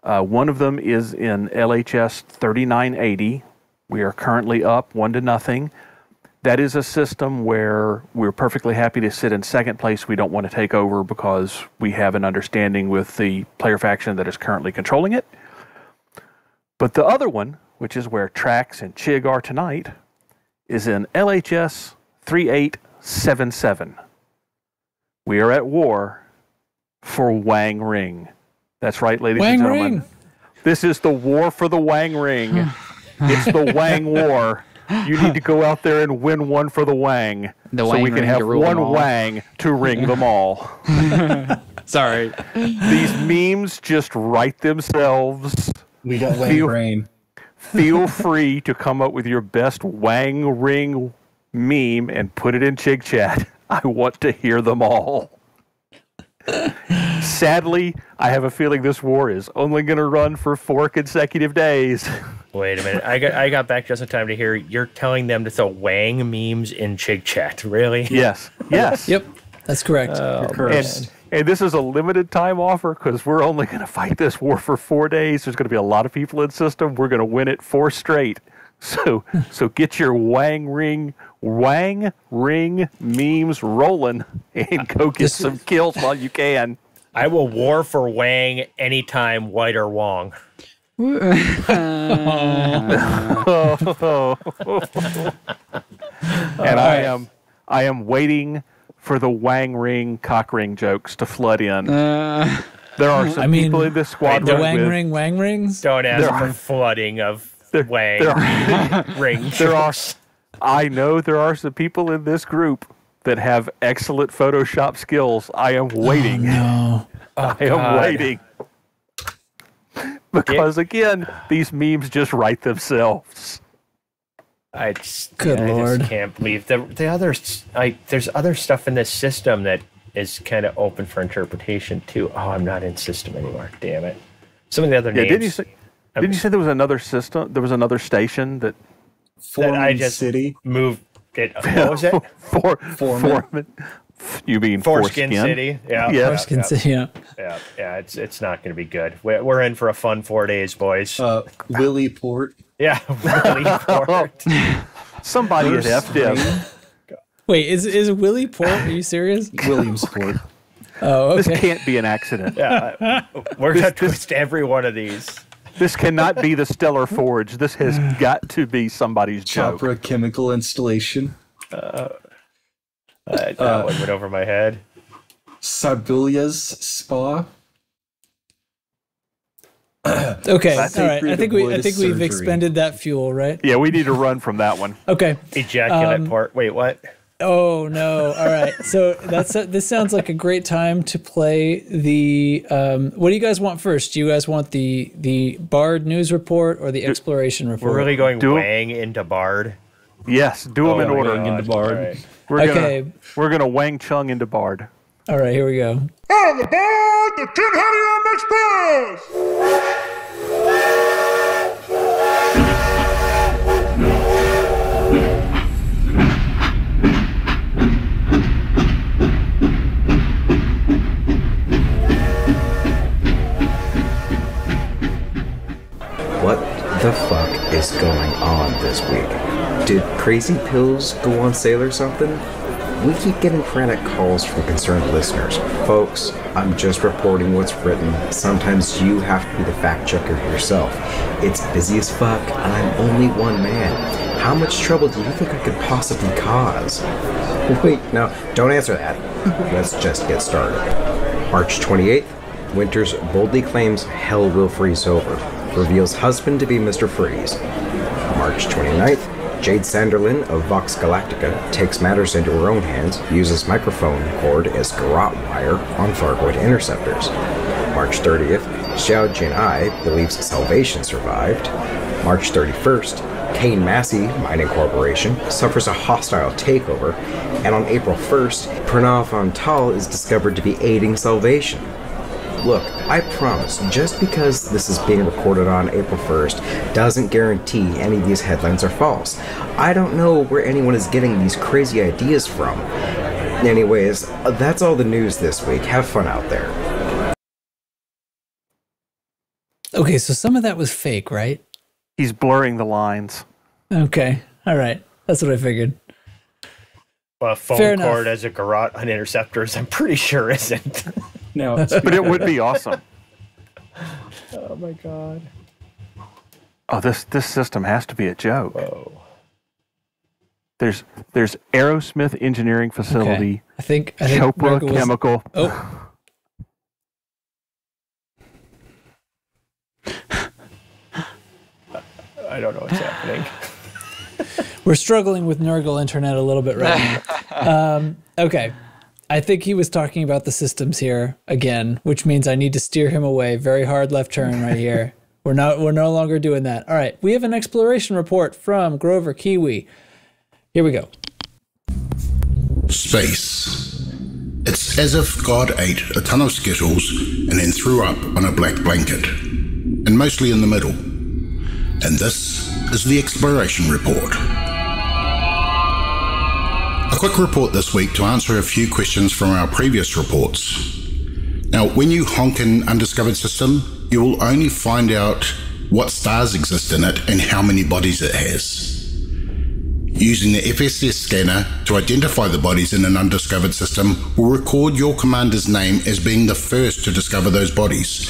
One of them is in LHS 3980. We are currently up 1-0. That is a system where we're perfectly happy to sit in second place. We don't want to take over because we have an understanding with the player faction that is currently controlling it. But the other one, which is where Trax and Chig are tonight, is in LHS 3877. We are at war for Wang Ring. That's right, ladies and gentlemen. Ring. This is the war for the Wang Ring. It's the Wang War. You need to go out there and win one for the Wang. So we can have one Wang to ring them all. Sorry. These memes just write themselves. We got Wang brain. Feel free to come up with your best Wang Ring meme and put it in Chig Chat. I want to hear them all. Sadly, I have a feeling this war is only going to run for 4 consecutive days. Wait a minute. I got back just in time to hear you're telling them to throw Wang memes in Chig Chat. Really? Yes. Yep. That's correct. Oh, and this is a limited time offer because we're only going to fight this war for 4 days. There's going to be a lot of people in system. We're going to win it 4 straight. So get your Wang Ring memes rolling and go get some kills while you can. I will war for Wang anytime, white or Wong. And I am waiting for the Wang Ring cock ring jokes to flood in. There are some people in this squad. The Wang rings. Don't ask for flooding of Wang rings. I know there are some people in this group that have excellent Photoshop skills. I am waiting. Oh, no. I am waiting. Because again, these memes just write themselves. I just Lord. Can't believe the others. There's other stuff in this system that is kind of open for interpretation too. Oh, I'm not in system anymore. Damn it. Some of the other names. Didn't you say there was another system? There was another station that I just City moved it. What was it? Foreman. You mean Foreskin City? Yeah. Foreskin City. Yeah. Yeah. It's not going to be good. We're in for a fun 4 days, boys. Willie Port. Yeah, Willie Port. Somebody at FDM. Wait, is Willie Port? Are you serious? Williamsport. Oh, okay. This can't be an accident. Yeah, we're going to twist every one of these. This cannot be the Stellar Forge. This has got to be somebody's joke. Chopra Chemical Installation. That one went over my head. Sarbilia's Spa. Okay, all right. I think we've expended that fuel, right? Yeah, we need to run from that one. Okay. Ejaculate port. Wait, what? Oh no! All right. So this sounds like a great time to play the. What do you guys want first? Do you guys want the Bard news report or the exploration report? We're really going Wang into Bard. Yes, do them in order. Into Bard. Right. We're gonna Wang Chung into Bard. All right, here we go. On the Bard, the Tin Hattie Express! What the fuck is going on this week? Did Crazy Pills go on sale or something? We keep getting frantic calls from concerned listeners. Folks, I'm just reporting what's written. Sometimes you have to be the fact checker yourself. It's busy as fuck, and I'm only one man. How much trouble do you think I could possibly cause? Wait, no, don't answer that. Let's just get started. March 28th, Winters boldly claims hell will freeze over. reveals husband to be Mr. Freeze. March 29th, Jade Sanderlin of Vox Galactica takes matters into her own hands, uses microphone cord as garrote wire on Fargoid interceptors. March 30th, Xiao Jin-ai believes Salvation survived. March 31st, Kane Massey Mining Corporation suffers a hostile takeover, and on April 1st, Pranav Antal is discovered to be aiding Salvation. Look, I promise, just because this is being recorded on April 1st doesn't guarantee any of these headlines are false. I don't know where anyone is getting these crazy ideas from. Anyways, that's all the news this week. Have fun out there. Okay, so some of that was fake, right? He's blurring the lines. Okay, all right. That's what I figured. Well, a phone cord as a garrote on interceptors, I'm pretty sure isn't. No, But it would be awesome. Oh my god. Oh, this system has to be a joke. Whoa. There's Aerosmith Engineering Facility. Okay. I think Chopra Merkel was- Chemical. Oh. I don't know what's happening. We're struggling with Nurgle internet a little bit right now. Okay. I think he was talking about the systems here again, which means I need to steer him away. Very hard left turn right here. We're no longer doing that. All right. We have an exploration report from Grover Kiwi. Here we go. Space. It's as if God ate a ton of Skittles and then threw up on a black blanket, and mostly in the middle. And this is the exploration report. A quick report this week to answer a few questions from our previous reports. Now, when you honk an undiscovered system, you will only find out what stars exist in it and how many bodies it has. Using the FSS scanner to identify the bodies in an undiscovered system will record your commander's name as being the first to discover those bodies,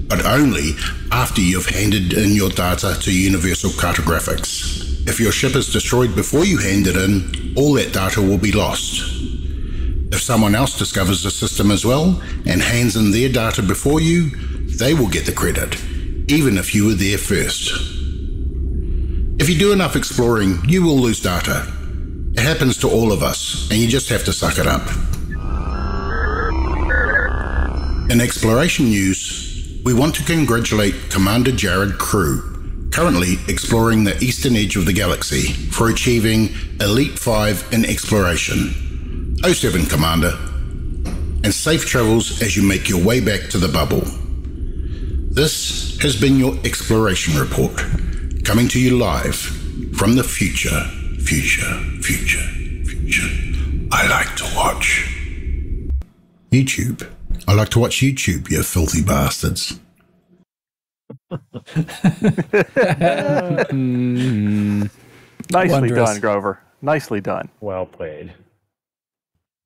but only after you've handed in your data to Universal Cartographics. If your ship is destroyed before you hand it in, all that data will be lost. If someone else discovers the system as well and hands in their data before you, they will get the credit, even if you were there first. If you do enough exploring, you will lose data. It happens to all of us, and you just have to suck it up. In exploration news, we want to congratulate Commander Jared Crew, currently exploring the eastern edge of the galaxy, for achieving Elite 5 in exploration. 07, Commander. And safe travels as you make your way back to the bubble. This has been your exploration report, coming to you live from the future. I like to watch YouTube. I like to watch YouTube, you filthy bastards. Nicely done, Grover. Nicely done. Well played.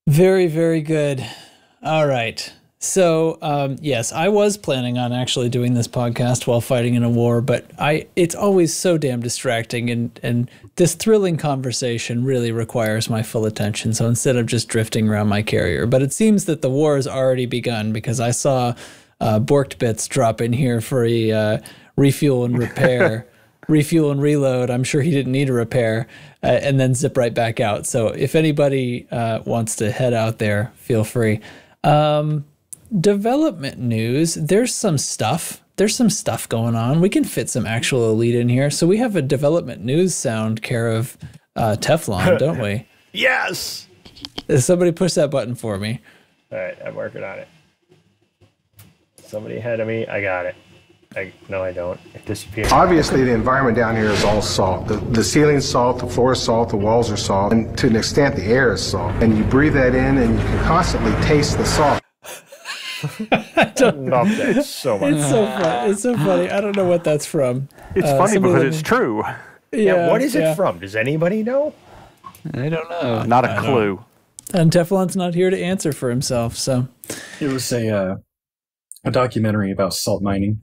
Very, very good. All right. So, yes, I was planning on actually doing this podcast while fighting in a war, but it's always so damn distracting, and this thrilling conversation really requires my full attention. So instead of just drifting around my carrier, but it seems that the war has already begun because I saw Borked Bits drop in here for a refuel and repair, refuel and reload. I'm sure he didn't need a repair, and then zip right back out. So if anybody wants to head out there, feel free. Development news. There's some stuff going on. We can fit some actual elite in here. So we have a development news sound care of Teflon, don't we? Yes. Somebody push that button for me. All right, I'm working on it. Somebody ahead of me. I got it. No, I don't. It disappeared. Obviously, the environment down here is all salt. The ceiling's salt, the floor is salt, the walls are salt, and to an extent, the air is salt. And you breathe that in, and you can constantly taste the salt. I don't love that so much. It's so funny. I don't know what that's from. It's funny because it's true. Yeah. What is it from? Does anybody know? I don't know. Not a clue. And Teflon's not here to answer for himself. So it was a documentary about salt mining.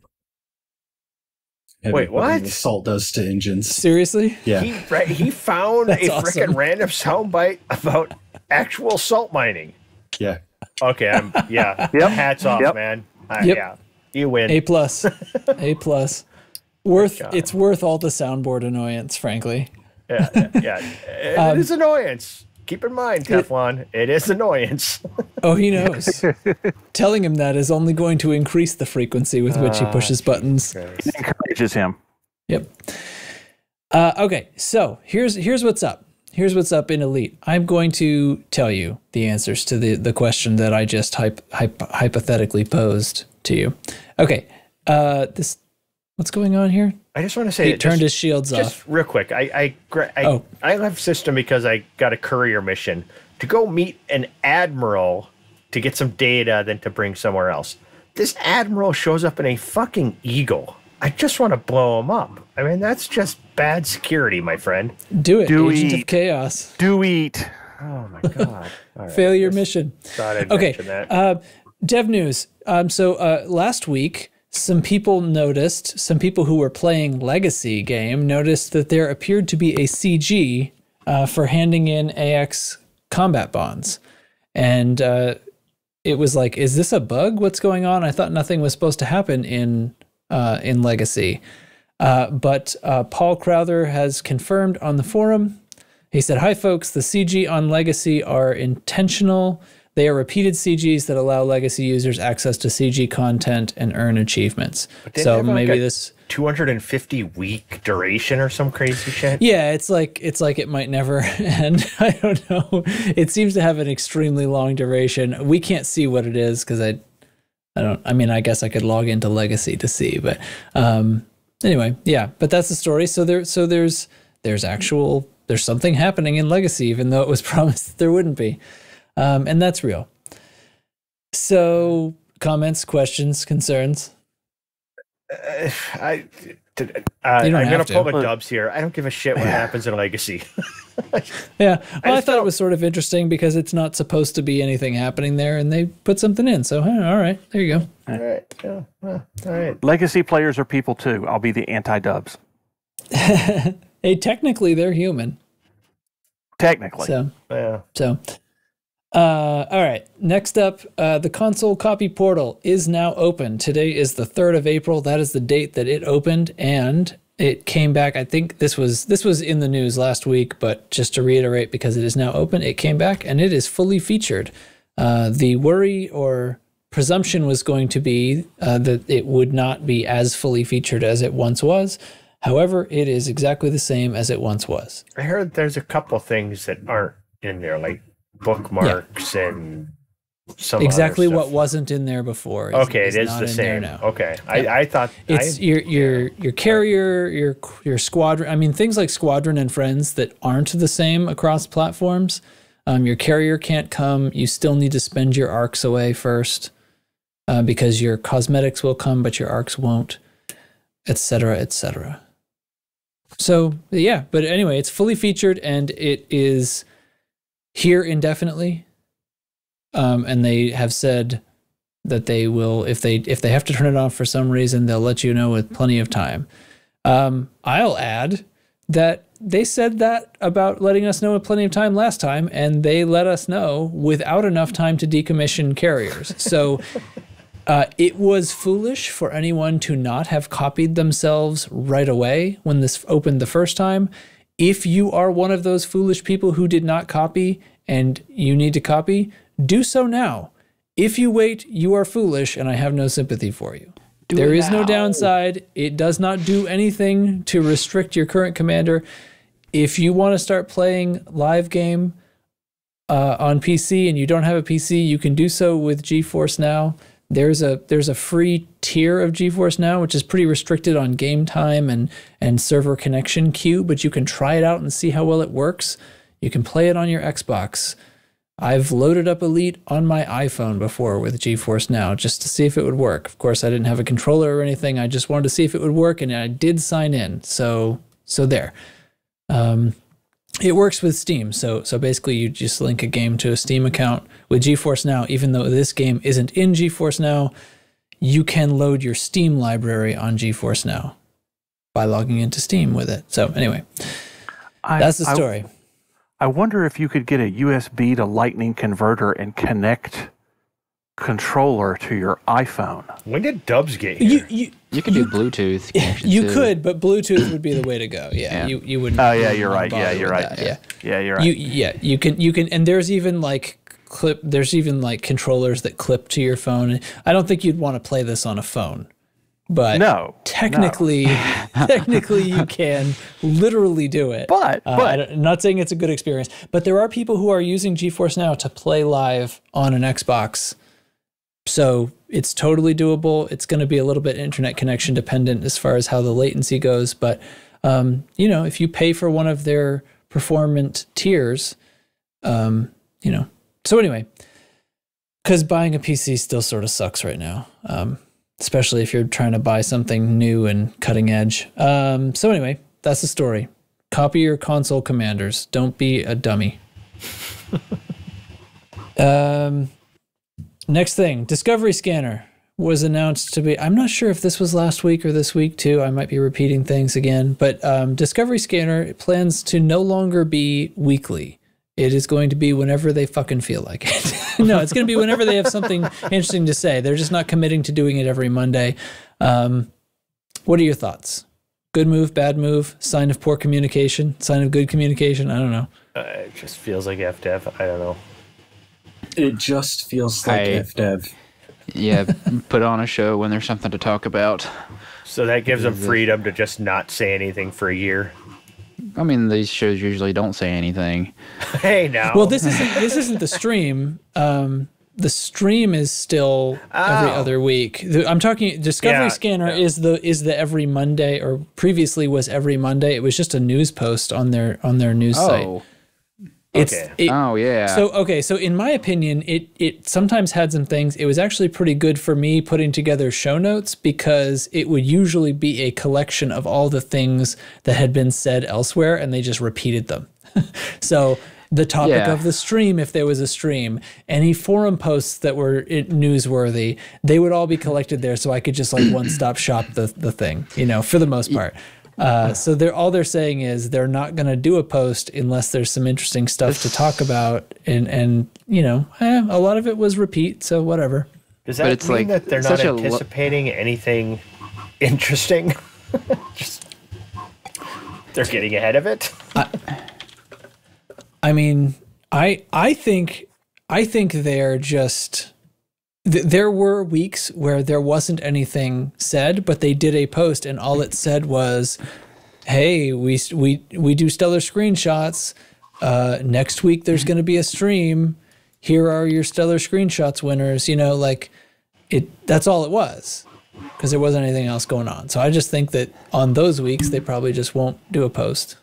Wait, what? The salt does to engines. Seriously? Yeah. He found a freaking random soundbite about actual salt mining. Yeah. Okay, Yep. Hats off, man. Yep. Yeah, you win. A+. A+. It's worth all the soundboard annoyance, frankly. Yeah. It is annoyance. Keep in mind, Teflon, it is annoyance. Oh, he knows. Telling him that is only going to increase the frequency with which he pushes buttons. It encourages him. Yep. Okay, so here's what's up. Here's what's up in Elite. I'm going to tell you the answers to the question that I just hypothetically posed to you. Okay, what's going on here? I just want to say he turned his shields off. Just real quick, I left system because I got a courier mission to go meet an admiral to get some data, then to bring somewhere else. This admiral shows up in a fucking eagle. I just want to blow him up. I mean, that's just bad security, my friend. Do it, Agent of Chaos. Do eat. Oh my god! Right, Failure mission. Thought I'd mention that. Dev news. So last week, some people who were playing Legacy game noticed that there appeared to be a CG for handing in AX combat bonds, and it was like, is this a bug? What's going on? I thought nothing was supposed to happen in Legacy. But Paul Crowther has confirmed on the forum. He said, "Hi folks, the CG on Legacy are intentional. They are repeated CGs that allow Legacy users access to CG content and earn achievements." So maybe this 250 week duration or some crazy shit. Yeah, it's like it might never end. I don't know. It seems to have an extremely long duration. We can't see what it is because I mean, I guess I could log into Legacy to see, but anyway, yeah. But that's the story. So there's something happening in Legacy, even though it was promised that there wouldn't be, and that's real. So, comments, questions, concerns. I'm gonna pull the dubs here. I don't give a shit what happens in Legacy. Yeah, well, I thought it was sort of interesting because it's not supposed to be anything happening there, and they put something in. So, all right, there you go. All right, yeah, all right. Legacy players are people too. I'll be the anti-dubs. Hey, technically, they're human. Technically, so yeah. So, all right. Next up, the console copy portal is now open. Today is the 3rd of April. That is the date that it opened, and it came back. I think this was in the news last week, but just to reiterate, because it is now open, it came back and it is fully featured. The worry or presumption was going to be that it would not be as fully featured as it once was. However, it is exactly the same as it once was. I heard there's a couple things that aren't in there, like bookmarks and some exactly other stuff. what wasn't in there before. It is the same. Now. Okay, yeah. I thought it's your carrier, your squadron. I mean, things like Squadron and Friends that aren't the same across platforms. Your carrier can't come. You still need to spend your arcs away first because your cosmetics will come, but your arcs won't, etc., etc. So yeah, but anyway, it's fully featured and it is here indefinitely. And they have said that they will, if they have to turn it off for some reason, they'll let you know with plenty of time. I'll add that they said that about letting us know with plenty of time last time, and they let us know without enough time to decommission carriers. So it was foolish for anyone to not have copied themselves right away when this opened the first time. If you are one of those foolish people who did not copy and you need to copy, do so now. If you wait, you are foolish, and I have no sympathy for you. There is no downside. It does not do anything to restrict your current commander. If you want to start playing live game on PC and you don't have a PC, you can do so with GeForce Now. There's a free tier of GeForce Now, which is pretty restricted on game time and server connection queue, but you can try it out and see how well it works. You can play it on your Xbox. I've loaded up Elite on my iPhone before with GeForce Now just to see if it would work. Of course, I didn't have a controller or anything. I just wanted to see if it would work, and I did sign in. So there. It works with Steam. So basically, you just link a game to a Steam account with GeForce Now. Even though this game isn't in GeForce Now, you can load your Steam library on GeForce Now by logging into Steam with it. So anyway, that's the story. I wonder if you could get a USB to Lightning converter and connect controller to your iPhone. When did Dubs get here? You could do Bluetooth. You could, but Bluetooth would be the way to go. Yeah, you wouldn't. Oh yeah, you're right. Yeah, you're right. Yeah, you're right. You can, and there's even like controllers that clip to your phone. I don't think you'd want to play this on a phone, but technically you can literally do it. But I'm not saying it's a good experience, but there are people who are using GeForce Now to play live on an Xbox. So it's totally doable. It's going to be a little bit internet connection dependent as far as how the latency goes. But, if you pay for one of their performant tiers, So anyway, because buying a PC still sort of sucks right now, especially if you're trying to buy something new and cutting edge. So anyway, that's the story. Copy your console commanders. Don't be a dummy. Next thing, Discovery Scanner was announced to be, I'm not sure if this was last week or this week too. I might be repeating things again, but Discovery Scanner plans to no longer be weekly. It is going to be whenever they fucking feel like it. No, it's going to be whenever they have something interesting to say. They're just not committing to doing it every Monday. What are your thoughts? Good move, bad move, sign of poor communication, sign of good communication? I don't know. It just feels like FDev. I don't know. It just feels like FDev. Yeah, put on a show when there's something to talk about. So that gives them freedom to just not say anything for a year. I mean, these shows usually don't say anything. Hey, now. Well, this isn't the stream. The stream is still every other week. I'm talking Discovery Scanner is the every Monday, or previously was every Monday. It was just a news post on their news site. So in my opinion, it sometimes had some things. It was actually pretty good for me putting together show notes, because it would usually be a collection of all the things that had been said elsewhere, and they just repeated them. So the topic of the stream, if there was a stream, any forum posts that were newsworthy, they would all be collected there, so I could just like one-stop shop the thing, for the most part. So all they're saying is they're not going to do a post unless there's some interesting stuff to talk about, and a lot of it was repeat, so whatever. Does that mean that they're not anticipating anything interesting? Just they're getting ahead of it. I mean, I think they're just. There were weeks where there wasn't anything said, but they did a post, and all it said was, "Hey, we do stellar screenshots. Next week there's going to be a stream. Here are your stellar screenshots winners." That's all it was, because there wasn't anything else going on. So I just think that on those weeks they probably just won't do a post.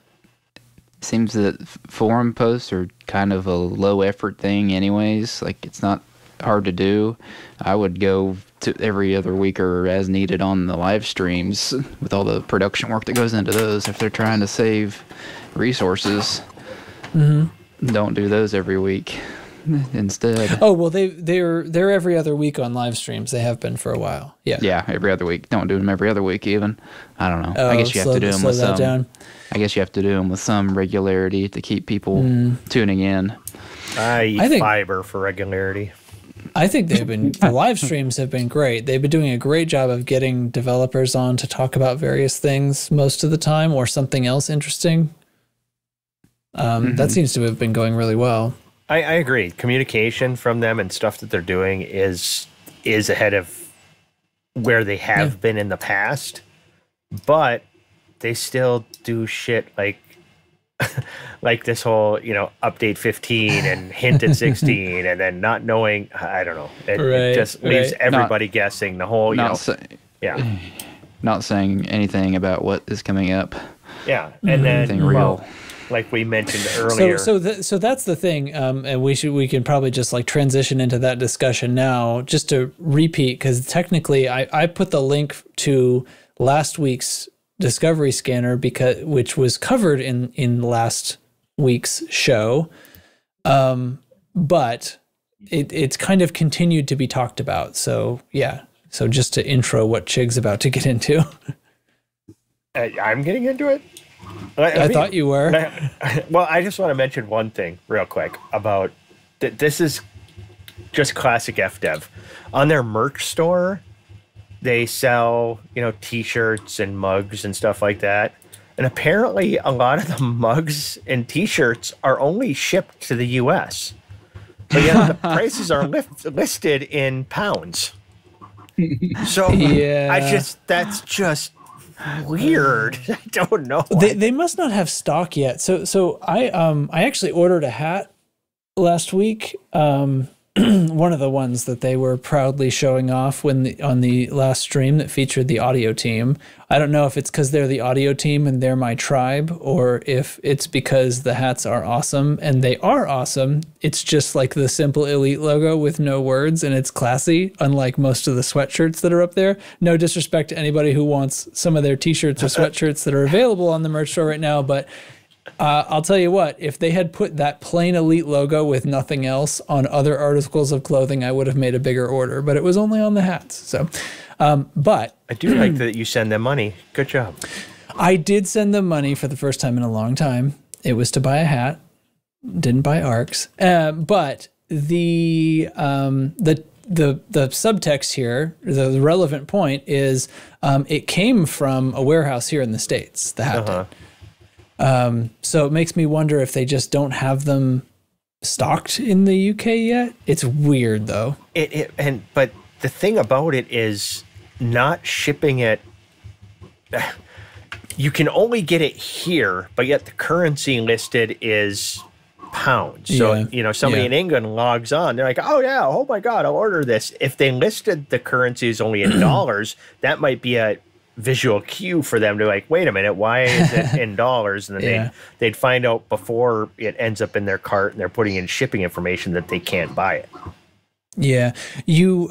Seems that forum posts are kind of a low effort thing anyways. Like, it's not hard to do. I would go to every other week or as needed on the live streams with all the production work that goes into those. If they're trying to save resources, don't do those every week instead. Oh, well, they're every other week on live streams. They have been for a while. Yeah, every other week. Don't do them every other week even. I don't know. I guess you have to do them with some. I guess you have to do them with some regularity to keep people tuning in. I think fiber for regularity. I think the live streams have been great. They've been doing a great job of getting developers on to talk about various things most of the time, or something else interesting. That seems to have been going really well. I agree. Communication from them and stuff that they're doing is ahead of where they have been in the past, but they still do shit like this whole, update 15 and hint at 16 and then not knowing, I don't know. It just leaves everybody guessing the whole, not saying anything about what is coming up. Yeah. And then real. Like we mentioned earlier. So that's the thing. And we can probably just like transition into that discussion now, just to repeat, because technically I put the link to last week's Discovery Scanner which was covered in last week's show, but it's kind of continued to be talked about. So so just to intro what Chig's about to get into. I'm getting into it. I thought you were. I just want to mention one thing real quick about this is just classic FDev. On their merch store, they sell, T-shirts and mugs and stuff like that. And apparently a lot of the mugs and T-shirts are only shipped to the U.S. But yet the prices are listed in pounds. So that's just weird. I don't know. They must not have stock yet. So I actually ordered a hat last week. One of the ones that they were proudly showing off on the last stream that featured the audio team. I don't know if it's because they're the audio team and they're my tribe, or if it's because the hats are awesome, and they are awesome. It's just like the simple Elite logo with no words, and it's classy, unlike most of the sweatshirts that are up there. No disrespect to anybody who wants some of their T-shirts or sweatshirts that are available on the merch store right now, but I'll tell you what, if they had put that plain Elite logo with nothing else on other articles of clothing, I would have made a bigger order, but it was only on the hats. So, but I do like that you send them money. Good job. I did send them money for the first time in a long time. It was to buy a hat. Didn't buy ARCs. But the subtext here, the relevant point is, it came from a warehouse here in the States, the hat did. So it makes me wonder if they just don't have them stocked in the UK yet. It's weird though. But the thing about it is not shipping it. You can only get it here, but yet the currency listed is pounds. So, somebody in England logs on. They're like, oh my God, I'll order this. If they listed the currencies only in dollars, that might be a visual cue for them to like, wait a minute, why is it in dollars? And then they'd find out before it ends up in their cart and they're putting in shipping information that they can't buy it. Yeah. You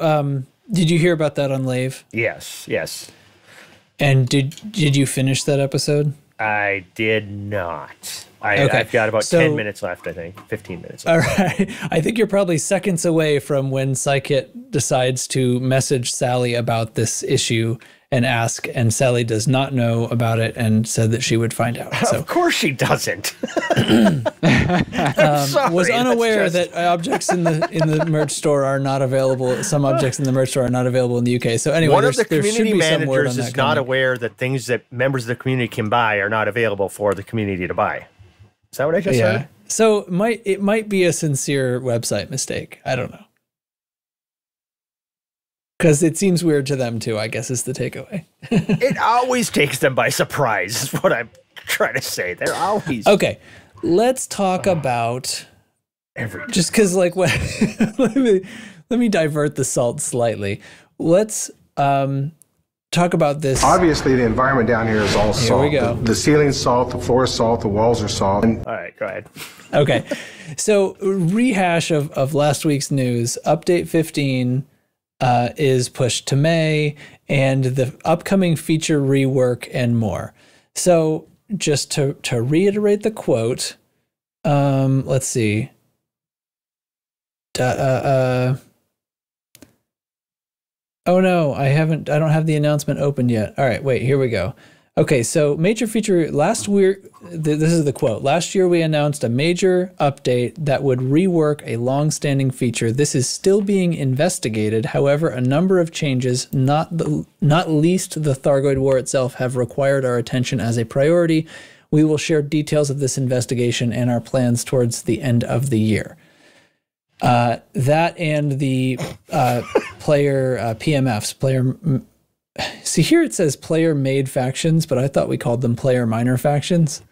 did you hear about that on Lave? Yes. And did you finish that episode? I did not. I've got about 10 minutes left, I think. 15 minutes left. All right. I think you're probably seconds away from when Psykit decides to message Sally about this issue and ask, and Sally does not know about it and said that she would find out. So, of course she doesn't. Was unaware that objects in the merch store are not available. Some objects in the merch store are not available in the UK. So anyway, one of the community managers is not aware that things that members of the community can buy are not available for the community to buy. Is that what I just heard? So it might be a sincere website mistake. I don't know. Because it seems weird to them too, I guess, is the takeaway. It always takes them by surprise, is what I'm trying to say. They're always... Okay, let's talk about... everything. Just because, like, what... let me divert the salt slightly. Let's talk about this. Obviously, the environment down here is all salt. Here we go. The ceiling's salt, the floor is salt, the walls are salt. All right, go ahead. Okay, so rehash of last week's news. Update 15... is pushed to May, and the upcoming feature rework and more. So just to reiterate the quote, let's see. Oh no, I don't have the announcement open yet. All right, wait, here we go. Okay, so major feature this is the quote. Last year we announced a major update that would rework a long-standing feature. This is still being investigated. However, a number of changes, not least the Thargoid War itself, have required our attention as a priority. We will share details of this investigation and our plans towards the end of the year. That and the player PMFs, See, here it says player-made factions, but I thought we called them player-minor factions.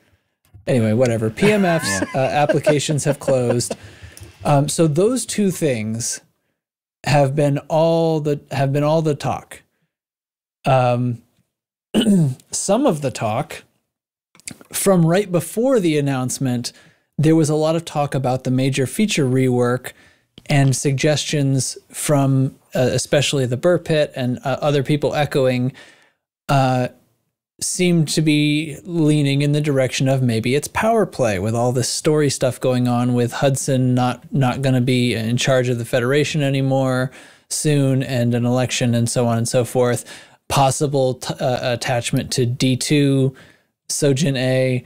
Anyway, whatever. PMF's applications have closed. So those two things have been all the talk. Some of the talk from right before the announcement, there was a lot of talk about the major feature rework and suggestions from especially the Burr Pit and other people echoing seemed to be leaning in the direction of maybe it's power play with all this story stuff going on with Hudson not going to be in charge of the Federation anymore soon and an election and so on and so forth. Possible attachment to D2, Sojin A.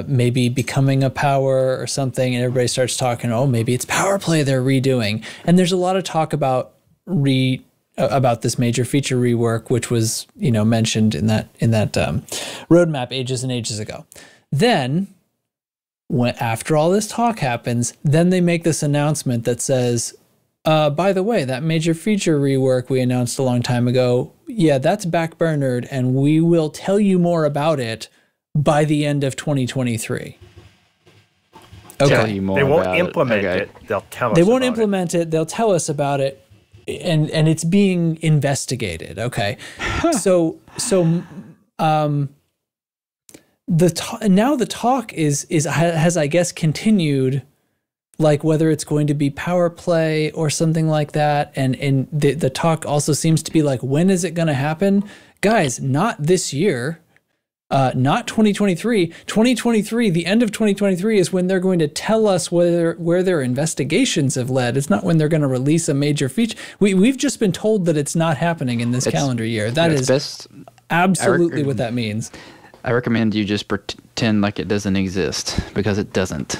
maybe becoming a power or something, and everybody starts talking, oh, maybe it's power play they're redoing. And there's a lot of talk about this major feature rework, which was, mentioned in that roadmap ages and ages ago. Then, after all this talk happens, then they make this announcement that says, by the way, that major feature rework we announced a long time ago, yeah, that's backburnered, and we will tell you more about it by the end of 2023. Okay. Tell you more they won't about implement it. it. They'll tell us. They won't implement it. They'll tell us about it, and it's being investigated. Okay, so now the talk has, I guess, continued, like whether it's going to be power play or something like that, and the talk also seems to be like, when is it going to happen, guys? Not this year. Not 2023. 2023, the end of 2023 is when they're going to tell us where their investigations have led. It's not when they're going to release a major feature. We've just been told that it's not happening in this calendar year. That is absolutely what that means. I recommend you just pretend like it doesn't exist, because it doesn't.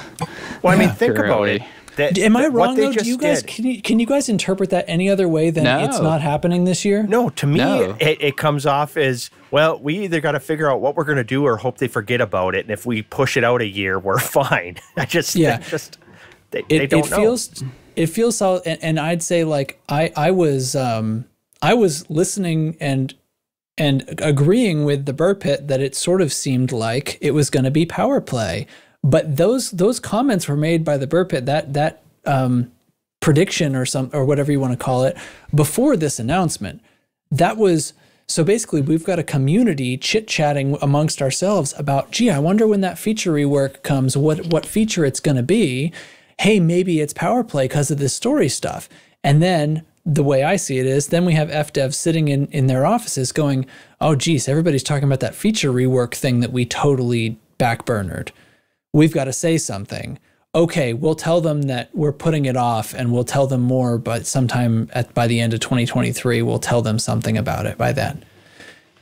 Well, I mean, think about it. Am I wrong though? Do you guys can you guys interpret that any other way than it's not happening this year? No, to me it comes off as, well, we either got to figure out what we're going to do or hope they forget about it, and if we push it out a year, we're fine. They don't know. It feels solid, and I'd say like I was listening and agreeing with the Burr Pit that it sort of seemed like it was going to be power play. But those comments were made by the Burr Pit, that prediction or whatever you want to call it, before this announcement. That was, so basically we've got a community chit-chatting amongst ourselves about, gee, I wonder when that feature rework comes, what feature it's going to be. Hey, maybe it's power play because of this story stuff. And then the way I see it is, then we have FDev sitting in their offices going, oh, geez, everybody's talking about that feature rework thing that we totally backburnered. We've got to say something. Okay, we'll tell them that we're putting it off, and we'll tell them more, but sometime by the end of 2023, we'll tell them something about it by then.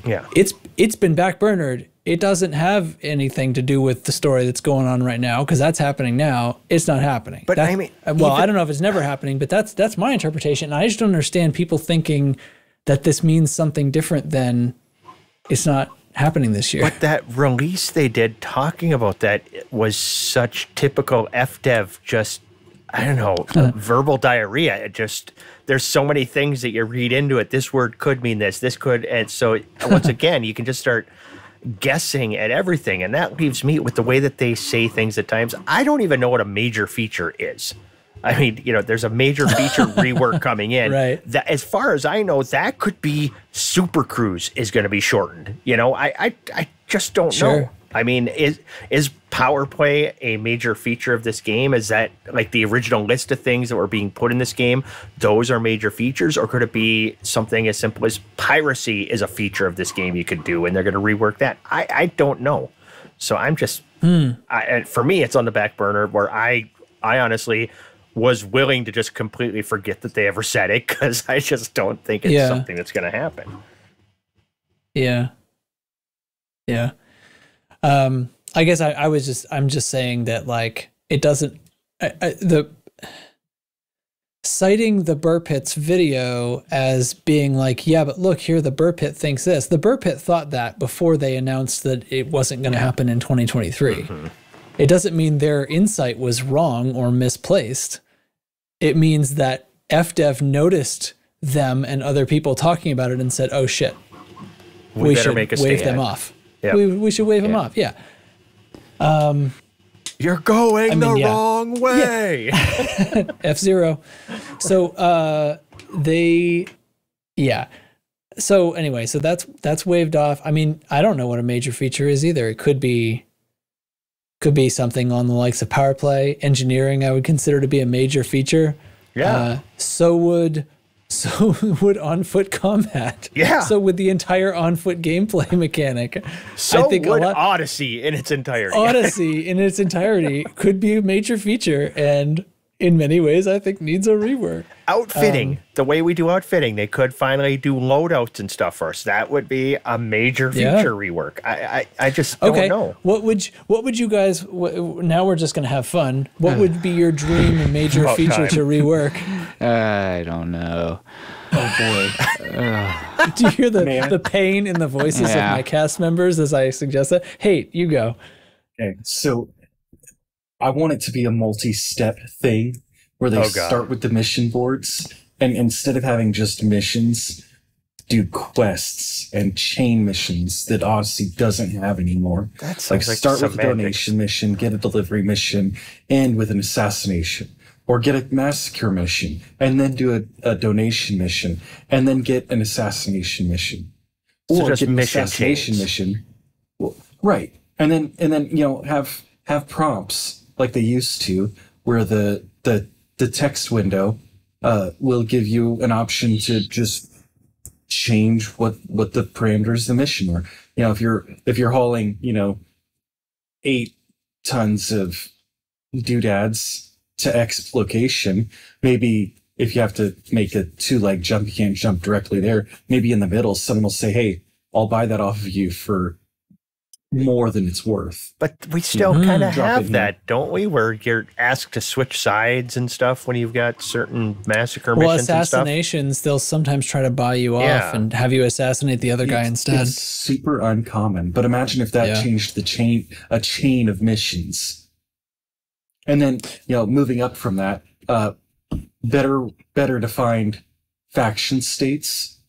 Yeah. It's been backburnered. It doesn't have anything to do with the story that's going on right now, because that's happening now. It's not happening. But I mean, I don't know if it's never happening, but that's my interpretation. I just don't understand people thinking that this means something different than it's not happening this year. But that release they did talking about that was such typical FDev, just, I don't know, verbal diarrhea. It just, there's so many things that you read into it. This word could mean this could, and so once again, you can just start guessing at everything, and that leaves me with the way that they say things at times. I don't even know what a major feature is. I mean, there's a major feature rework coming in. Right. That, as far as I know, that could be Super Cruise is going to be shortened. I just don't know. I mean, is power play a major feature of this game? Is that like the original list of things that were being put in this game? Those are major features, or could it be something as simple as piracy is a feature of this game you could do, and they're going to rework that? I don't know. So I'm just, and for me, it's on the back burner where I honestly was willing to just completely forget that they ever said it, because I just don't think it's something that's going to happen. Yeah. Yeah. I guess I'm just saying that, like, it doesn't, citing the Burr Pit's video as being like, yeah, but look here, the Burr Pit thinks this. The Burr Pit thought that before they announced that it wasn't going to happen in 2023. Mm-hmm. It doesn't mean their insight was wrong or misplaced. It means that FDev noticed them and other people talking about it and said, oh shit, we should wave them off. Yep. We should wave them off. Yeah. You're going the wrong way. Yeah. F-Zero. So So anyway, so that's waved off. I mean, I don't know what a major feature is either. It could be something on the likes of power play. Engineering, I would consider to be a major feature. Yeah. So would on-foot combat. Yeah. So would the entire on-foot gameplay mechanic. So I think would Odyssey in its entirety. Odyssey in its entirety could be a major feature, and in many ways, I think needs a rework. Outfitting, the way we do outfitting, they could finally do loadouts and stuff for us. That would be a major feature rework. I just don't know. What would you guys? Now we're just gonna have fun. What would be your dream and major feature to rework? I don't know. Oh boy! Do you hear the pain in the voices of my cast members as I suggest that? Hey, you go. Okay, so I want it to be a multi-step thing where they start with the mission boards, and instead of having just missions, do quests and chain missions that Odyssey doesn't have anymore. That's like start with a donation mission, get a delivery mission, end with an assassination. Or get a massacre mission, and then do a donation mission, and then get an assassination mission. So or just get an mission assassination chains. mission. Well, right. And then have prompts like they used to, where the text window will give you an option to just change what the parameters of the mission are. If you're hauling 8 tons of doodads to X location, maybe if you have to make a 2-leg jump, you can't jump directly there. Maybe in the middle, someone will say, "Hey, I'll buy that off of you for more than it's worth." But we still kind of have that, don't we? Where you're asked to switch sides and stuff when you've got certain massacre missions and stuff. Assassinations, they'll sometimes try to buy you off and have you assassinate the other guy instead. It's super uncommon. But imagine if that changed a chain of missions. And then, moving up from that, better defined faction states.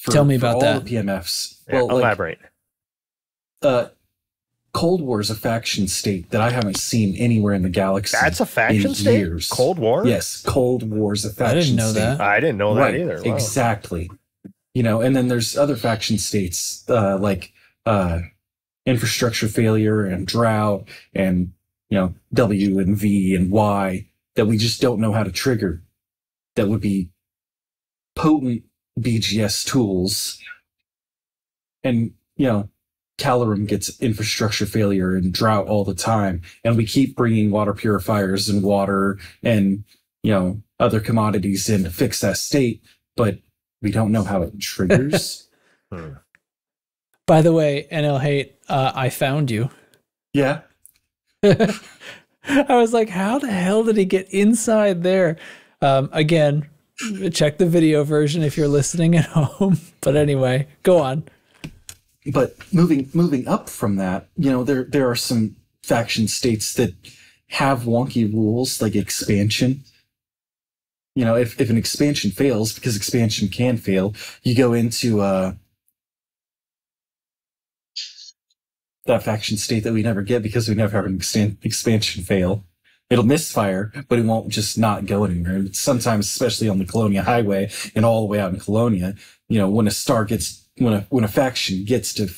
Tell me about all that. The PMFs. Yeah, elaborate. Cold War is a faction state that I haven't seen anywhere in the galaxy. That's a faction state? Years. Cold War? Yes, Cold War is a faction state. I didn't know that. I didn't know that either. Wow. Exactly. And then there's other faction states like infrastructure failure and drought and W and V and Y that we just don't know how to trigger. That would be potent BGS tools. And Calorum gets infrastructure failure and drought all the time, and we keep bringing water purifiers and water and other commodities in to fix that state, but we don't know how it triggers. By the way, NL Hate, I found you. Yeah. I was like, how the hell did he get inside there? Again, check the video version if you're listening at home. But anyway, go on. But moving up from that, there are some faction states that have wonky rules like expansion. If an expansion fails, because expansion can fail, you go into that faction state that we never get because we never have an expansion fail. It'll misfire, but it won't just not go anywhere. Sometimes, especially on the Colonia Highway and all the way out in Colonia, when a faction gets to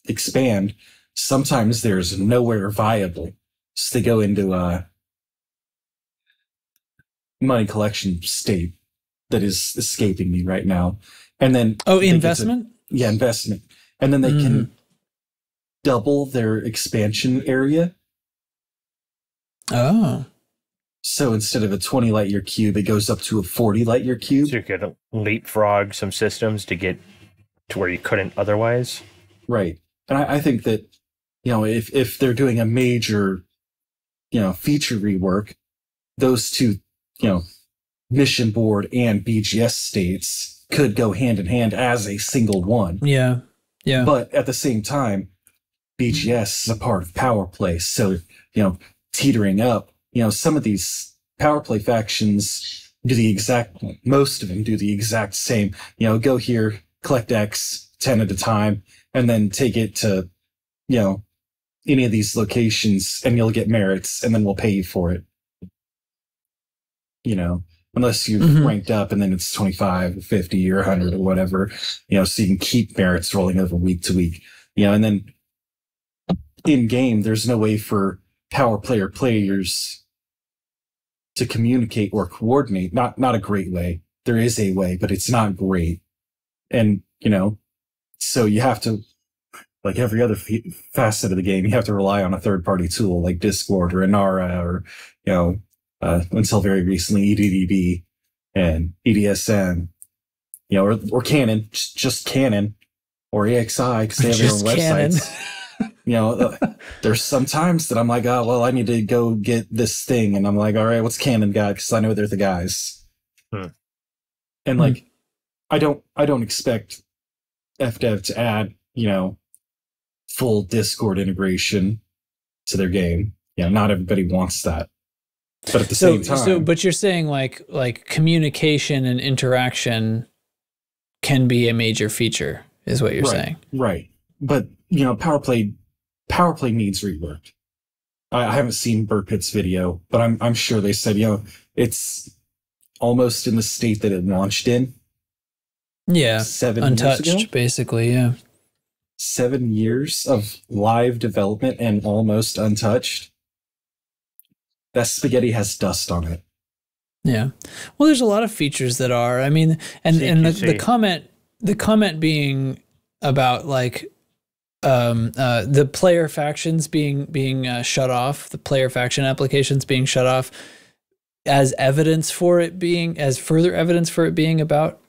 expand, sometimes there's nowhere viable. So they go into a money collection state that is escaping me right now. And then investment? Investment. And then they can double their expansion area. Oh. So instead of a 20 light year cube, it goes up to a 40 light year cube. So you could leapfrog some systems to get to where you couldn't otherwise. Right. And I think that, if they're doing a major, feature rework, those two, mission board and BGS states could go hand in hand as a single one. Yeah. Yeah. But at the same time, BGS is a part of Power Play. So, teetering up, some of these Power Play factions most of them do the exact same, go here, collect X 10 at a time, and then take it to, any of these locations and you'll get merits and then we'll pay you for it. Unless you've ranked up and then it's 25 or 50 or 100 or whatever, so you can keep merits rolling over week to week, and then in game, there's no way for Power Player players to communicate or coordinate. Not a great way. There is a way, but it's not great. And, so you have to like every other facet of the game, you have to rely on a third-party tool like Discord or Inara or, until very recently, EDDB and EDSM, or Canon, just Canon or EXI because they have their own websites. There's some times that I'm like, oh, well, I need to go get this thing. And I'm like, all right, what's Canon got? Because I know they're the guys. And like, I don't expect FDev to add, full Discord integration to their game. Not everybody wants that. But at the same time, but you're saying like communication and interaction can be a major feature, is what you're saying, right? But Power Play needs reworked. I haven't seen Burpitt's video, but I'm sure they said it's almost in the state that it launched in. Yeah, 7 untouched, years ago? basically. Yeah, 7 years of live development and almost untouched. That spaghetti has dust on it. Yeah. Well, there's a lot of features that are. I mean, and the comment being about like the player factions being shut off, the player faction applications being shut off as further evidence for it being about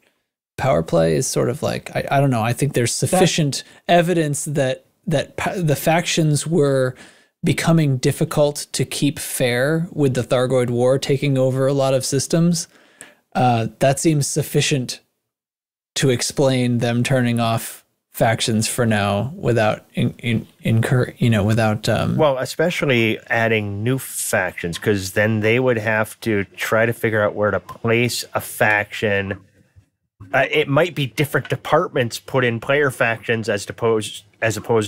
Power Play is sort of like I don't know. I think there's sufficient evidence that the factions were becoming difficult to keep fair with the Thargoid War taking over a lot of systems. That seems sufficient to explain them turning off factions for now without well, especially adding new factions, because then they would have to try to figure out where to place a faction. It might be different departments put in player factions as opposed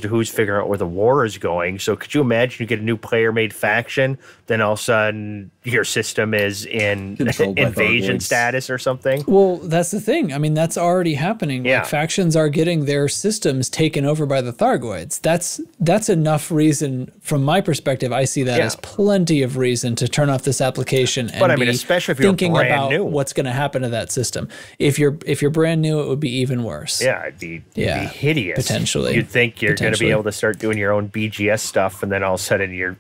to who's figuring out where the war is going. So could you imagine you get a new player-made faction, then all of a sudden your system is in invasion status or something? Well, that's the thing. I mean, that's already happening. Yeah. Like, factions are getting their systems taken over by the Thargoids. That's enough reason, from my perspective, I see that as plenty of reason to turn off this application and especially if you're thinking brand about new. what's going to happen to that system. If you're brand new, it would be even worse. Yeah, it'd be hideous. Potentially. You'd think you're going to be able to start doing your own BGS stuff, and then all of a sudden you're,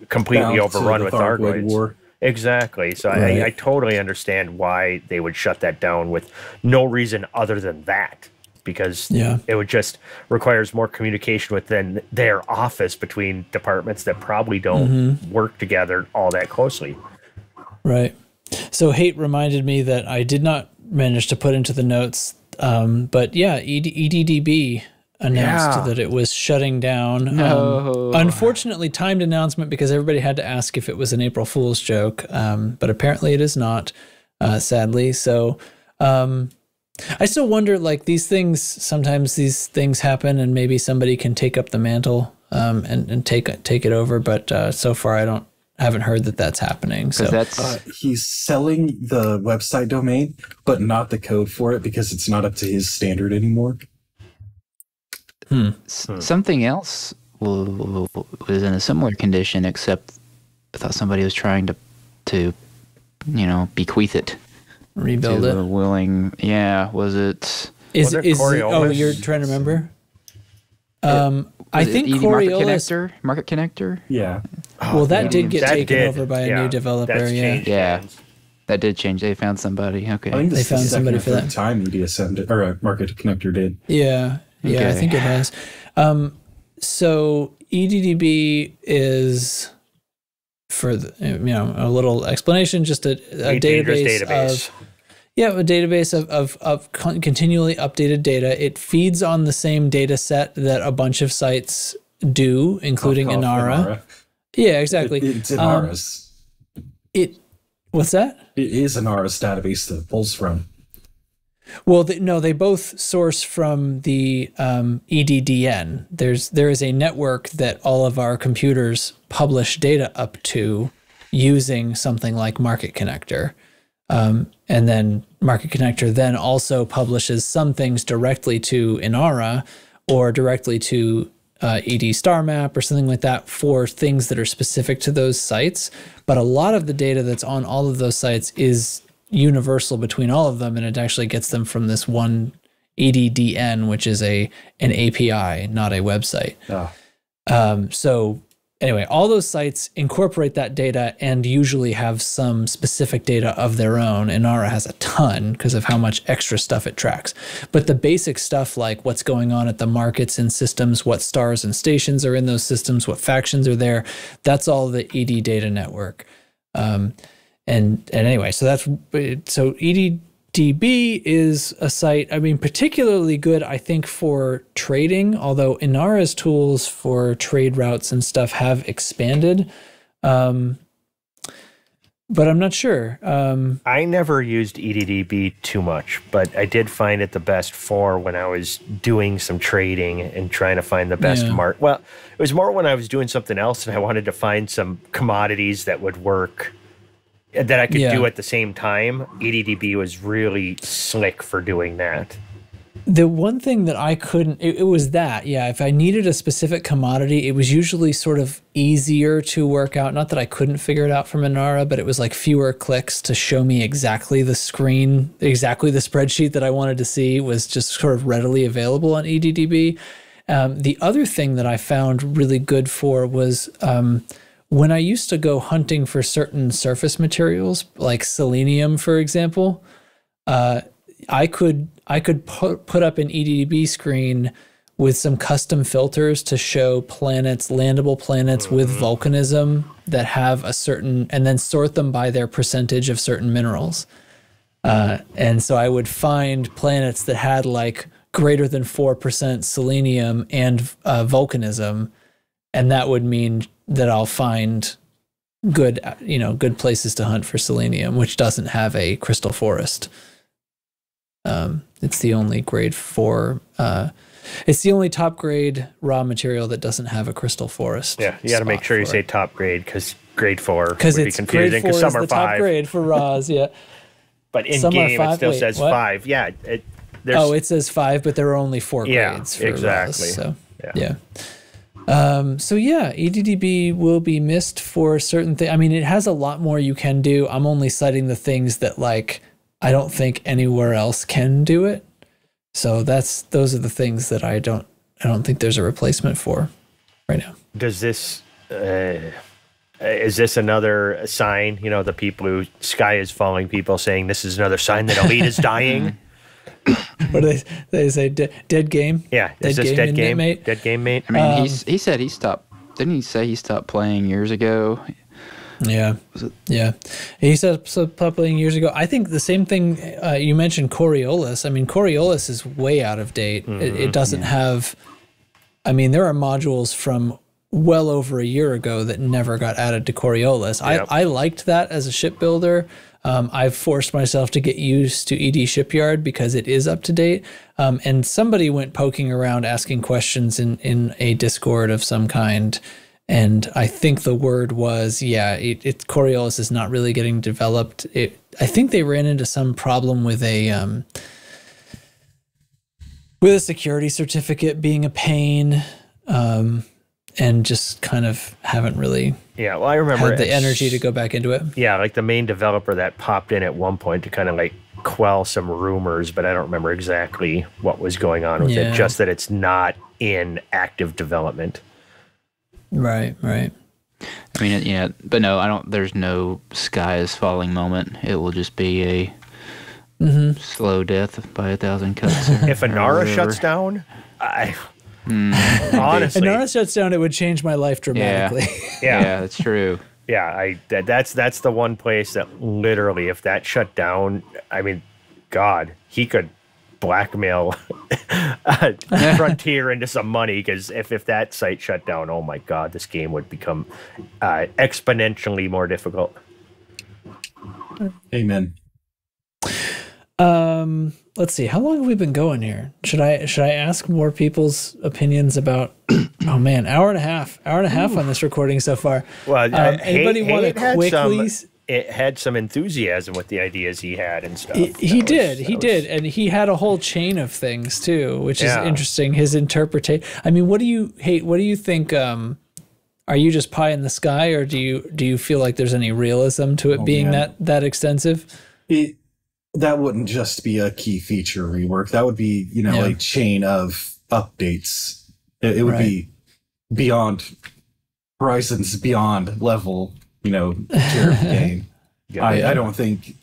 completely overrun with Thargoids. Exactly. So I totally understand why they would shut that down with no reason other than that, because it would just requires more communication within their office between departments that probably don't work together all that closely. Right. So Hate reminded me that I did not manage to put into the notes, but EDDB announced that it was shutting down. Unfortunately, timed announcement because everybody had to ask if it was an April Fool's joke, but apparently it is not, sadly. So I still wonder, like, sometimes these things happen and maybe somebody can take up the mantle and take it over, but so far I haven't heard that that's happening. So he's selling the website domain, but not the code for it because it's not up to his standard anymore. Something else was in a similar condition, except I thought somebody was trying to bequeath it, rebuild it. Was it? Is you're trying to remember? I think Coriolis Market Connector. Yeah. Well, that did get taken over by a new developer. Yeah. That did change. They found somebody. Okay. I think they found somebody for that time. EDSM did, or Market Connector did. Yeah. Yeah, I think it has. So EDDB is, for a little explanation, just a database of a database of continually updated data. It feeds on the same data set that a bunch of sites do, including Inara. Yeah, exactly. It's Inara's. What's that? It is Inara's database that it pulls from. Well, they both source from the EDDN. There is a network that all of our computers publish data up to using something like Market Connector. And then Market Connector then also publishes some things directly to Inara or directly to ED Star Map or something like that for things that are specific to those sites. But a lot of the data that's on all of those sites is universal between all of them, and it actually gets them from this one EDDN, which is an API, not a website. So anyway, all those sites incorporate that data and usually have some specific data of their own. Inara has a ton because of how much extra stuff it tracks. But the basic stuff like what's going on at the markets and systems, what stars and stations are in those systems, what factions are there, that's all the ED data network. And anyway, so EDDB is a site, I mean, particularly good, I think, for trading, although Inara's tools for trade routes and stuff have expanded. But I'm not sure. I never used EDDB too much, but I did find it the best for when I was doing some trading and trying to find the best market. Well, it was more when I was doing something else and I wanted to find some commodities that would work, that I could do at the same time. EDDB was really slick for doing that. The one thing that I couldn't, it was that, if I needed a specific commodity, it was usually sort of easier to work out. Not that I couldn't figure it out from Inara, but it was like fewer clicks to show me exactly the screen, exactly the spreadsheet that I wanted to see was just sort of readily available on EDDB. The other thing that I found really good for was when I used to go hunting for certain surface materials, like selenium, for example, I could put up an EDDB screen with some custom filters to show planets, landable planets with volcanism that have a certain, and then sort them by their percentage of certain minerals. And so I would find planets that had like greater than 4% selenium and volcanism, and that would mean that I'll find good places to hunt for selenium, which doesn't have a crystal forest. It's the only grade 4. It's the only top grade raw material that doesn't have a crystal forest. Yeah, you got to make sure you say top grade because grade 4 would be confusing because some are 5. Top grade for raws, yeah. But in some game it still says 5. Yeah. It says 5, but there are only 4 grades for exactly. raws. So EDDB will be missed for certain things. I mean, it has a lot more you can do. I'm only citing the things that like I don't think anywhere else can do it. So those are the things that I don't think there's a replacement for right now. Does this is this another sign? The people who sky is falling people saying this is another sign that Elite is dying. What do they say? Dead game? Yeah, is this dead game, mate? Dead game, mate. I mean, he said he stopped. Didn't he say he stopped playing years ago? Yeah. He stopped playing years ago. I think the same thing. You mentioned Coriolis. I mean, Coriolis is way out of date. It doesn't have. I mean, there are modules from well over a year ago that never got added to Coriolis. Yep. I liked that as a shipbuilder. I've forced myself to get used to ED Shipyard because it is up to date. And somebody went poking around asking questions in a Discord of some kind. And I think the word was, Coriolis is not really getting developed. I think they ran into some problem with a security certificate being a pain. And just kind of haven't really I remember had the energy to go back into it. Yeah, like the main developer that popped in at one point to kind of like quell some rumors, but I don't remember exactly what was going on with it, just that it's not in active development. Right. I mean, but no, I don't, there's no sky is falling moment. It will just be a slow death by 1,000 cuts. If Inara shuts down, honestly, Inara shuts down, it would change my life dramatically. Yeah, that's true. Yeah, that's the one place that literally, if that shut down, I mean, God, he could blackmail Frontier into some money, because if that site shut down, oh my God, this game would become exponentially more difficult. Amen. Let's see. How long have we been going here? Should I ask more people's opinions about? Oh man, hour and a half on this recording so far. Well, anybody want to quickly? It had some enthusiasm with the ideas he had and stuff. He did, and he had a whole chain of things too, which is interesting. His interpretation. I mean, what do you think? Are you just pie in the sky, or do you feel like there's any realism to it being that extensive? that wouldn't just be a key feature rework. That would be, you know, a chain of updates. It would be beyond Horizon's beyond level, you know, tier of the game. I don't think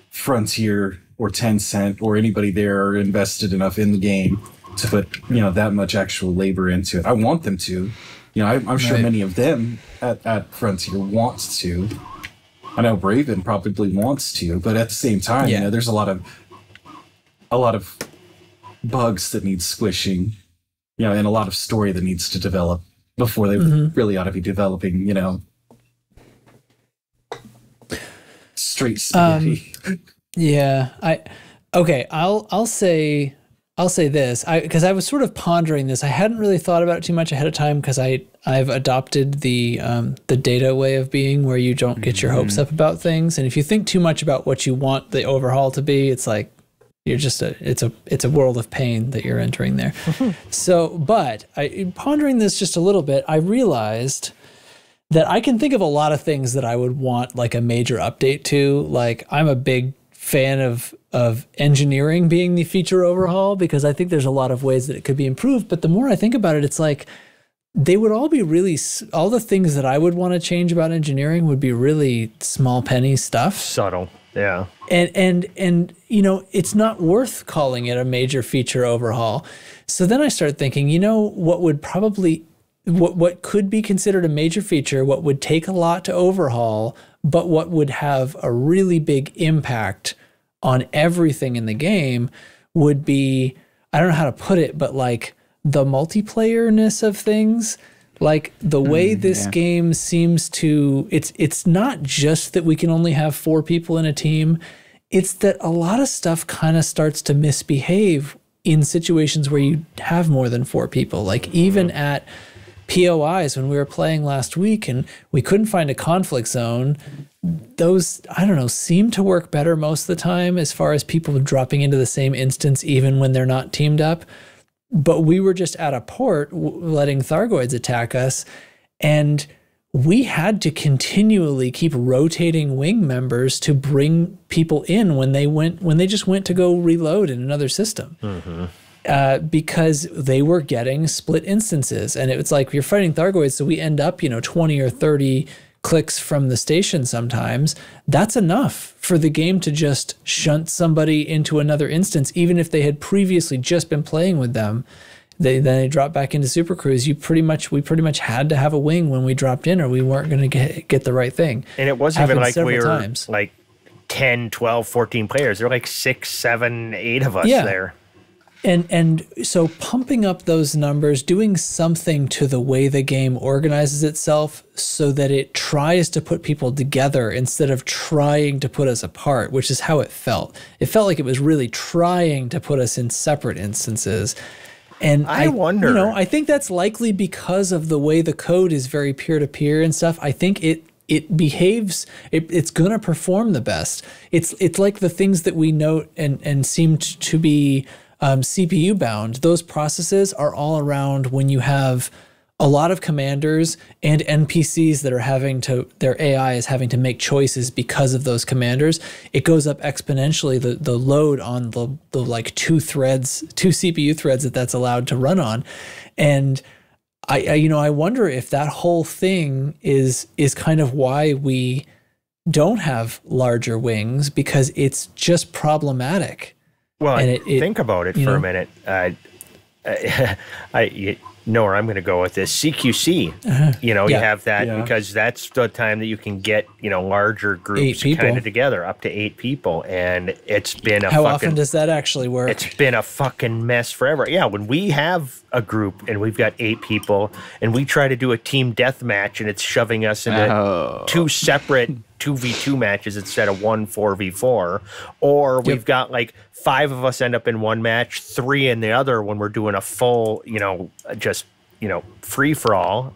Frontier or Tencent or anybody there are invested enough in the game to put, you know, that much actual labor into it. I want them to. You know, I'm sure many of them at Frontier wants to. I know Braven probably wants to, but at the same time, you know, there's a lot of bugs that need squishing, you know, and a lot of story that needs to develop before they really ought to be developing, you know, straight spaghetti. I'll say this, because I was sort of pondering this. I hadn't really thought about it too much ahead of time because I've adopted the data way of being, where you don't get your hopes up about things, and if you think too much about what you want the overhaul to be, it's like you're just it's a world of pain that you're entering there. So, but pondering this just a little bit, I realized that I can think of a lot of things that I would want like a major update to. Like, I'm a big fan of engineering being the feature overhaul, because I think there's a lot of ways that it could be improved. But the more I think about it, it's like they would all be really, all the things that I would want to change about engineering would be really small penny stuff. Subtle. Yeah. And you know, it's not worth calling it a major feature overhaul. So then I started thinking, you know, what would probably, what could be considered a major feature, what would take a lot to overhaul, but what would have a really big impact on everything in the game would be, I don't know how to put it, but like the multiplayerness of things. Like the way this game seems to, it's not just that we can only have 4 people in a team. It's that a lot of stuff kind of starts to misbehave in situations where you have more than 4 people. Like even at POIs, when we were playing last week and we couldn't find a conflict zone, those, I don't know, seem to work better most of the time as far as people dropping into the same instance even when they're not teamed up. But we were just at a port letting Thargoids attack us, and we had to continually keep rotating wing members to bring people in when they just went to go reload in another system. Because they were getting split instances, and it's like you're fighting Thargoids, so we end up, you know, 20 or 30 clicks from the station sometimes. That's enough for the game to just shunt somebody into another instance, even if they had previously just been playing with them. Then they drop back into Super Cruise. We pretty much had to have a wing when we dropped in, or we weren't going to get the right thing. And it wasn't even like we were like 10, 12, 14 players. There were like 6, 7, 8 of us there. And so pumping up those numbers, doing something to the way the game organizes itself so that it tries to put people together instead of trying to put us apart, which is how it felt. It felt like it was really trying to put us in separate instances. And I wonder, you know, I think that's likely because of the way the code is very peer-to-peer and stuff. I think it behaves, it's going to perform the best. It's like the things that we note and seem to be CPU bound. Those processes are all around when you have a lot of commanders and NPCs that are having to, their AI is having to make choices because of those commanders. It goes up exponentially, the load on the like 2 CPU threads that's allowed to run on. And I wonder if that whole thing is kind of why we don't have larger wings, because it's just problematic. Well, think about it for a minute. You know where I'm going to go with this. CQC, you have that because that's the time that you can get, larger groups kind of together, up to 8 people. And it's been How often does that actually work? It's been a fucking mess forever. Yeah, when we have a group and we've got 8 people and we try to do a team deathmatch and it's shoving us into 2 separate 2v2 matches instead of 1 4v4, or we've got like 5 of us end up in one match, 3 in the other when we're doing a full, free for all.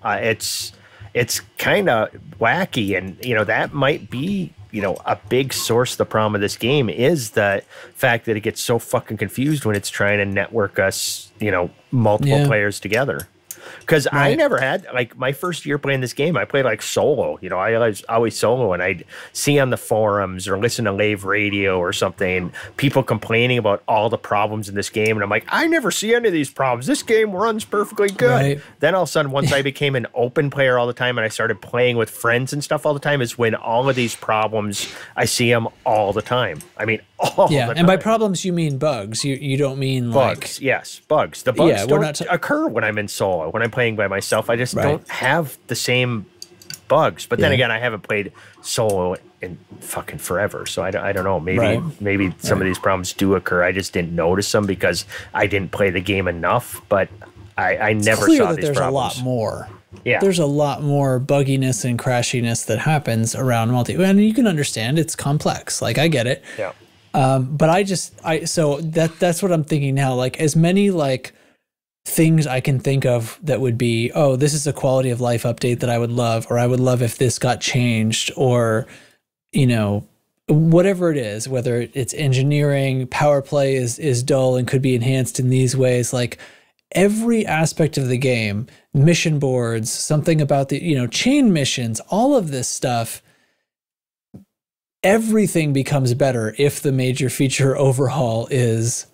It's kind of wacky, and that might be a big source of the problem of this game is the fact that it gets so fucking confused when it's trying to network us, multiple players together. Because I never had, like, my first year playing this game, I played like solo. You know, I was always solo, and I'd see on the forums or listen to Lave Radio or something, people complaining about all the problems in this game. And I'm like, I never see any of these problems. This game runs perfectly good. Right. Then all of a sudden, once I became an open player all the time and I started playing with friends and stuff all the time, is when all of these problems, I see them all the time. I mean, all the time. And by problems, you mean bugs. You don't mean bugs. Yes, bugs. The bugs don't occur when I'm in solo. When I'm playing by myself, I just don't have the same bugs. But then again, I haven't played solo in fucking forever, so I don't know. Maybe some of these problems do occur. I just didn't notice them because I didn't play the game enough. But I never saw these problems. There's a lot more. Yeah, there's a lot more bugginess and crashiness that happens around multi. And you can understand it's complex. Like, I get it. Yeah. But so that's what I'm thinking now. Like, as many like things I can think of that would be, oh, this is a quality of life update that I would love, or I would love if this got changed, or, you know, whatever it is, whether it's engineering, power play is dull and could be enhanced in these ways. Like, every aspect of the game, mission boards, something about the, you know, chain missions, all of this stuff, everything becomes better if the major feature overhaul is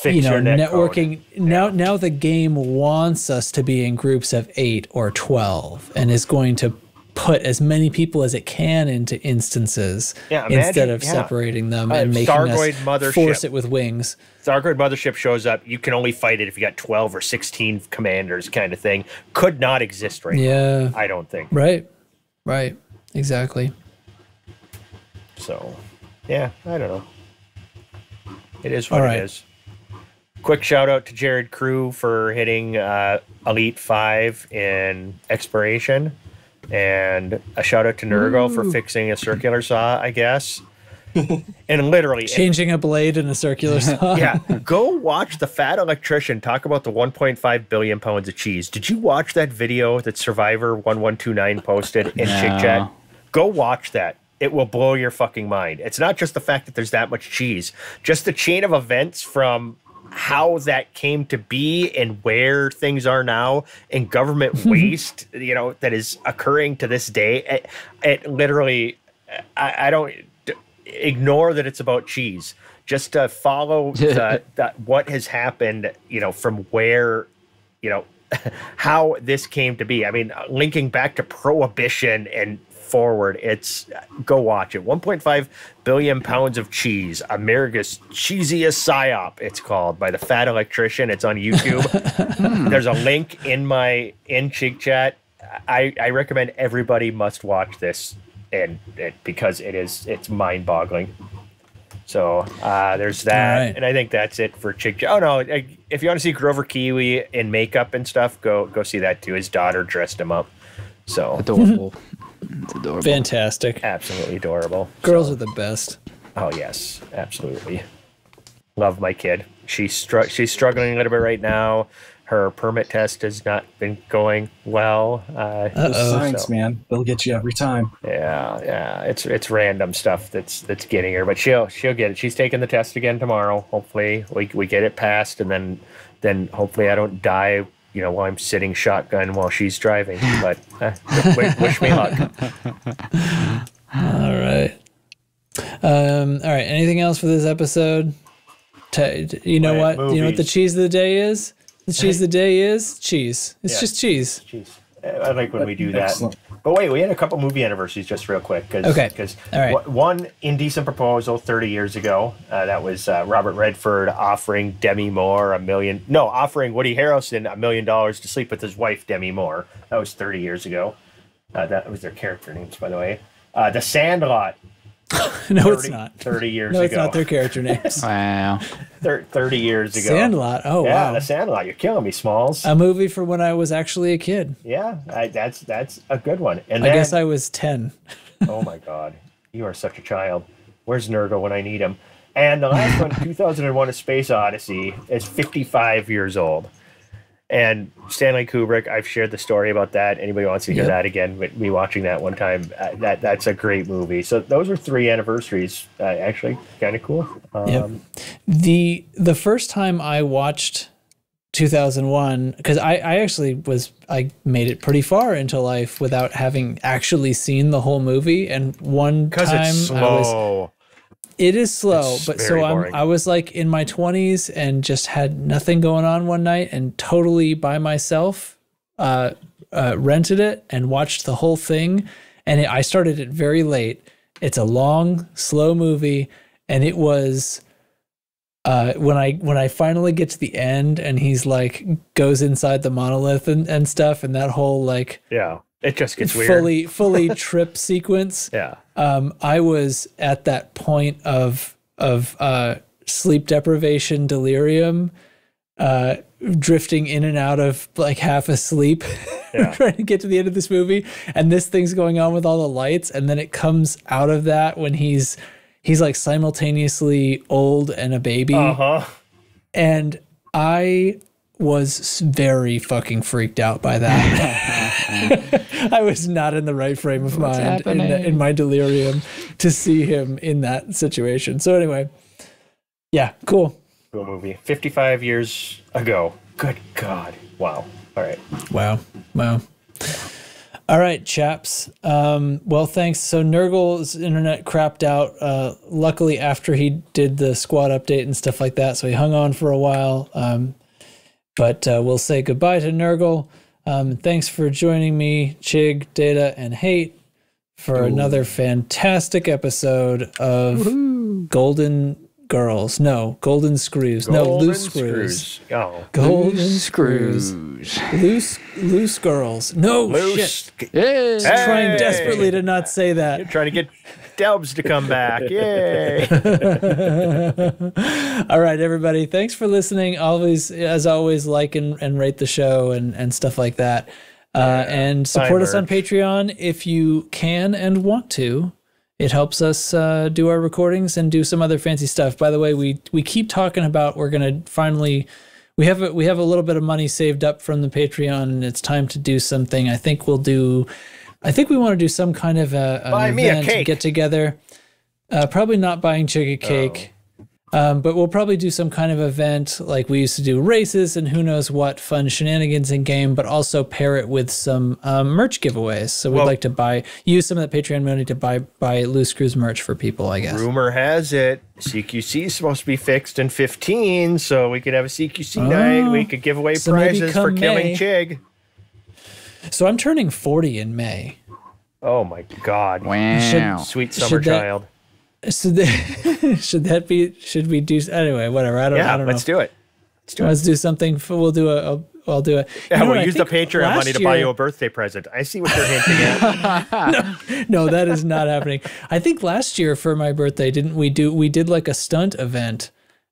networking. Now the game wants us to be in groups of 8 or 12 and is going to put as many people as it can into instances instead of separating them and making us force it with wings. Thargoid Mothership shows up. You can only fight it if you got 12 or 16 commanders, kind of thing. Could not exist right now, I don't think. Right. Exactly. So, I don't know. It is what it is. Quick shout out to Jared Crew for hitting Elite 5 in Exploration. And a shout out to Nurgle for fixing a circular saw, I guess. And literally changing a blade in a circular saw. Go watch the fat electrician talk about the 1.5 billion pounds of cheese. Did you watch that video that Survivor 1129 posted in Chick Chat? Go watch that. It will blow your fucking mind. It's not just the fact that there's that much cheese, just the chain of events from how that came to be and where things are now, and government waste, you know, that is occurring to this day. It literally, I don't ignore that it's about cheese. Just to follow what has happened, you know, from where, you know, how this came to be. I mean, linking back to Prohibition and forward, it's go watch it. 1.5 billion pounds of cheese, America's cheesiest psyop, it's called, by the fat electrician. It's on YouTube. There's a link in Chick Chat. I recommend everybody must watch this, and because it's mind-boggling. So there's that, and I think that's it for Chick Chat. Oh no, if you want to see Grover Kiwi in makeup and stuff, go see that too. His daughter dressed him up. So adorable. It's adorable. Fantastic. Absolutely adorable. Girls are the best. Oh, yes. Absolutely. Love my kid. She's struggling a little bit right now. Her permit test has not been going well. Science, man. They'll get you every time. Yeah. It's random stuff that's getting her, but she'll get it. She's taking the test again tomorrow. Hopefully we get it passed, and then hopefully I don't die, you know, while I'm sitting shotgun while she's driving. But wish me luck. All right. Anything else for this episode? You know what? Movies. You know what the cheese of the day is? The cheese of the day is cheese. It's just cheese. I like when we do that. Excellent. But wait, we had a couple movie anniversaries just real quick. Because one, Indecent Proposal 30 years ago. That was Robert Redford offering offering Woody Harrelson $1 million to sleep with his wife, Demi Moore. That was 30 years ago. That was their character names, by the way. The Sandlot. No, it's not. 30 years ago. No, it's not their character names. Wow. 30 years ago. Sandlot. Oh, yeah, wow. The Sandlot. You're killing me, Smalls. A movie from when I was actually a kid. Yeah, that's a good one. And I guess I was 10. Oh, my God. You are such a child. Where's Nurgle when I need him? And the last one, 2001: A Space Odyssey, is 55 years old. And Stanley Kubrick, I've shared the story about that. Anybody wants to hear that again, me watching that one time, that's a great movie. So those are 3 anniversaries. Actually, kind of cool. The first time I watched 2001, because I actually I made it pretty far into life without having actually seen the whole movie. And one time it's slow. It is slow, but so boring. I was like in my 20s and just had nothing going on one night and totally by myself rented it and watched the whole thing. And I started it very late. It's a long, slow movie, and it was when I finally get to the end and he's like goes inside the monolith and stuff, and that whole like it just gets weird. fully trip sequence. Yeah. I was at that point of sleep deprivation, delirium, drifting in and out of like half asleep, trying to get to the end of this movie. And this thing's going on with all the lights. And then it comes out of that when he's like simultaneously old and a baby. And I was very fucking freaked out by that. I was not in the right frame of mind in my delirium to see him in that situation. So anyway, yeah, cool. Cool movie. 55 years ago. Good God. Wow. All right. Wow. All right, chaps. Well, thanks. So Nurgle's internet crapped out, luckily after he did the squad update and stuff like that. So he hung on for a while. But we'll say goodbye to Nurgle. Thanks for joining me, Chig, Data, and Hate for another fantastic episode of Golden Girls. No, Golden Screws. Loose Screws. Oh. Golden Screws. Loose Girls. No, loose. Shit. Hey. Trying desperately to not say that. You're trying to get Delbs to come back. Yay. All right, everybody. Thanks for listening. As always, like and rate the show and stuff like that. And support us on Patreon if you can and want to. It helps us do our recordings and do some other fancy stuff. By the way, we keep talking about we're going to finally we have a little bit of money saved up from the Patreon, and it's time to do something. I think we want to do some kind of an event, get together. Probably not buying Chig a cake. But we'll probably do some kind of event like we used to do races and who knows what fun shenanigans in game, but also pair it with some merch giveaways. So we'd like to use some of that Patreon money to buy Loose Screws merch for people, I guess. Rumor has it CQC is supposed to be fixed in 15, so we could have a CQC night. We could give away prizes for killing Chig. So I'm turning 40 in May. Oh my God. Wow. Sweet summer child. Should we do anyway? Whatever. I don't know. Let's do it. Let's do something. I'll do it. Yeah, we'll use the Patreon money to buy you a birthday present. I see what you're hinting at. No, that is not happening. I think last year for my birthday, we did like a stunt event.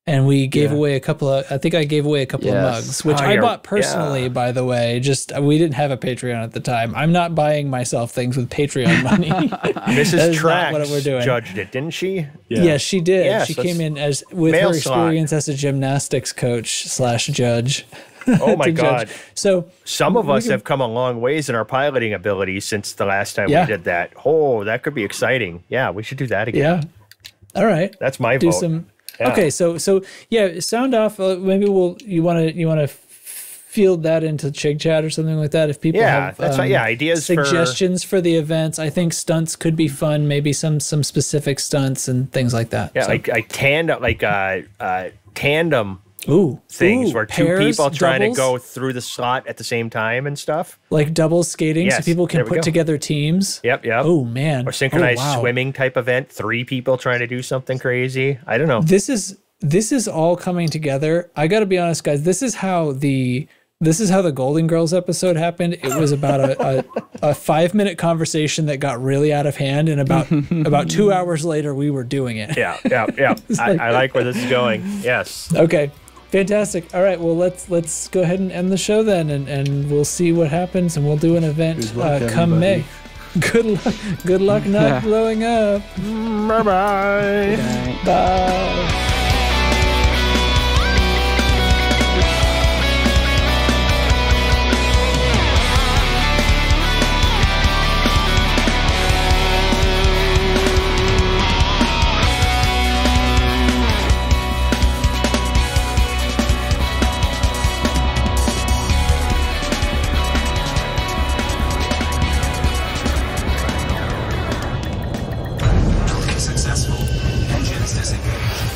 And we gave away a couple of, I think I gave away a couple of mugs, which I bought personally, by the way. We didn't have a Patreon at the time. I'm not buying myself things with Patreon money. Mrs. Trax judged it, didn't she? Yeah, she did. Yeah, she came in with her experience as a gymnastics coach / judge. Oh my God. So some of us have come a long ways in our piloting abilities since the last time we did that. Oh, that could be exciting. Yeah, we should do that again. Yeah. All right. That's my vote. Yeah. Okay, so yeah, sound off. Maybe you want to field that into Chig Chat or something like that. If people have ideas, suggestions for the events, I think stunts could be fun. Maybe some specific stunts and things like that. Yeah, tandem things where two people trying to go through the slot at the same time and stuff. Like double skating, so people can put together teams. Yep. Oh man. Or synchronized swimming type event. 3 people trying to do something crazy. I don't know. This is all coming together. I got to be honest, guys. This is how the Golden Girls episode happened. It was about a 5-minute conversation that got really out of hand, and about 2 hours later, we were doing it. Yeah. I like where this is going. Yes. Okay. Fantastic. All right. Well, let's go ahead and end the show then, and we'll see what happens, and we'll do an event come May. Good luck not blowing up. Bye-bye. Bye. Processing.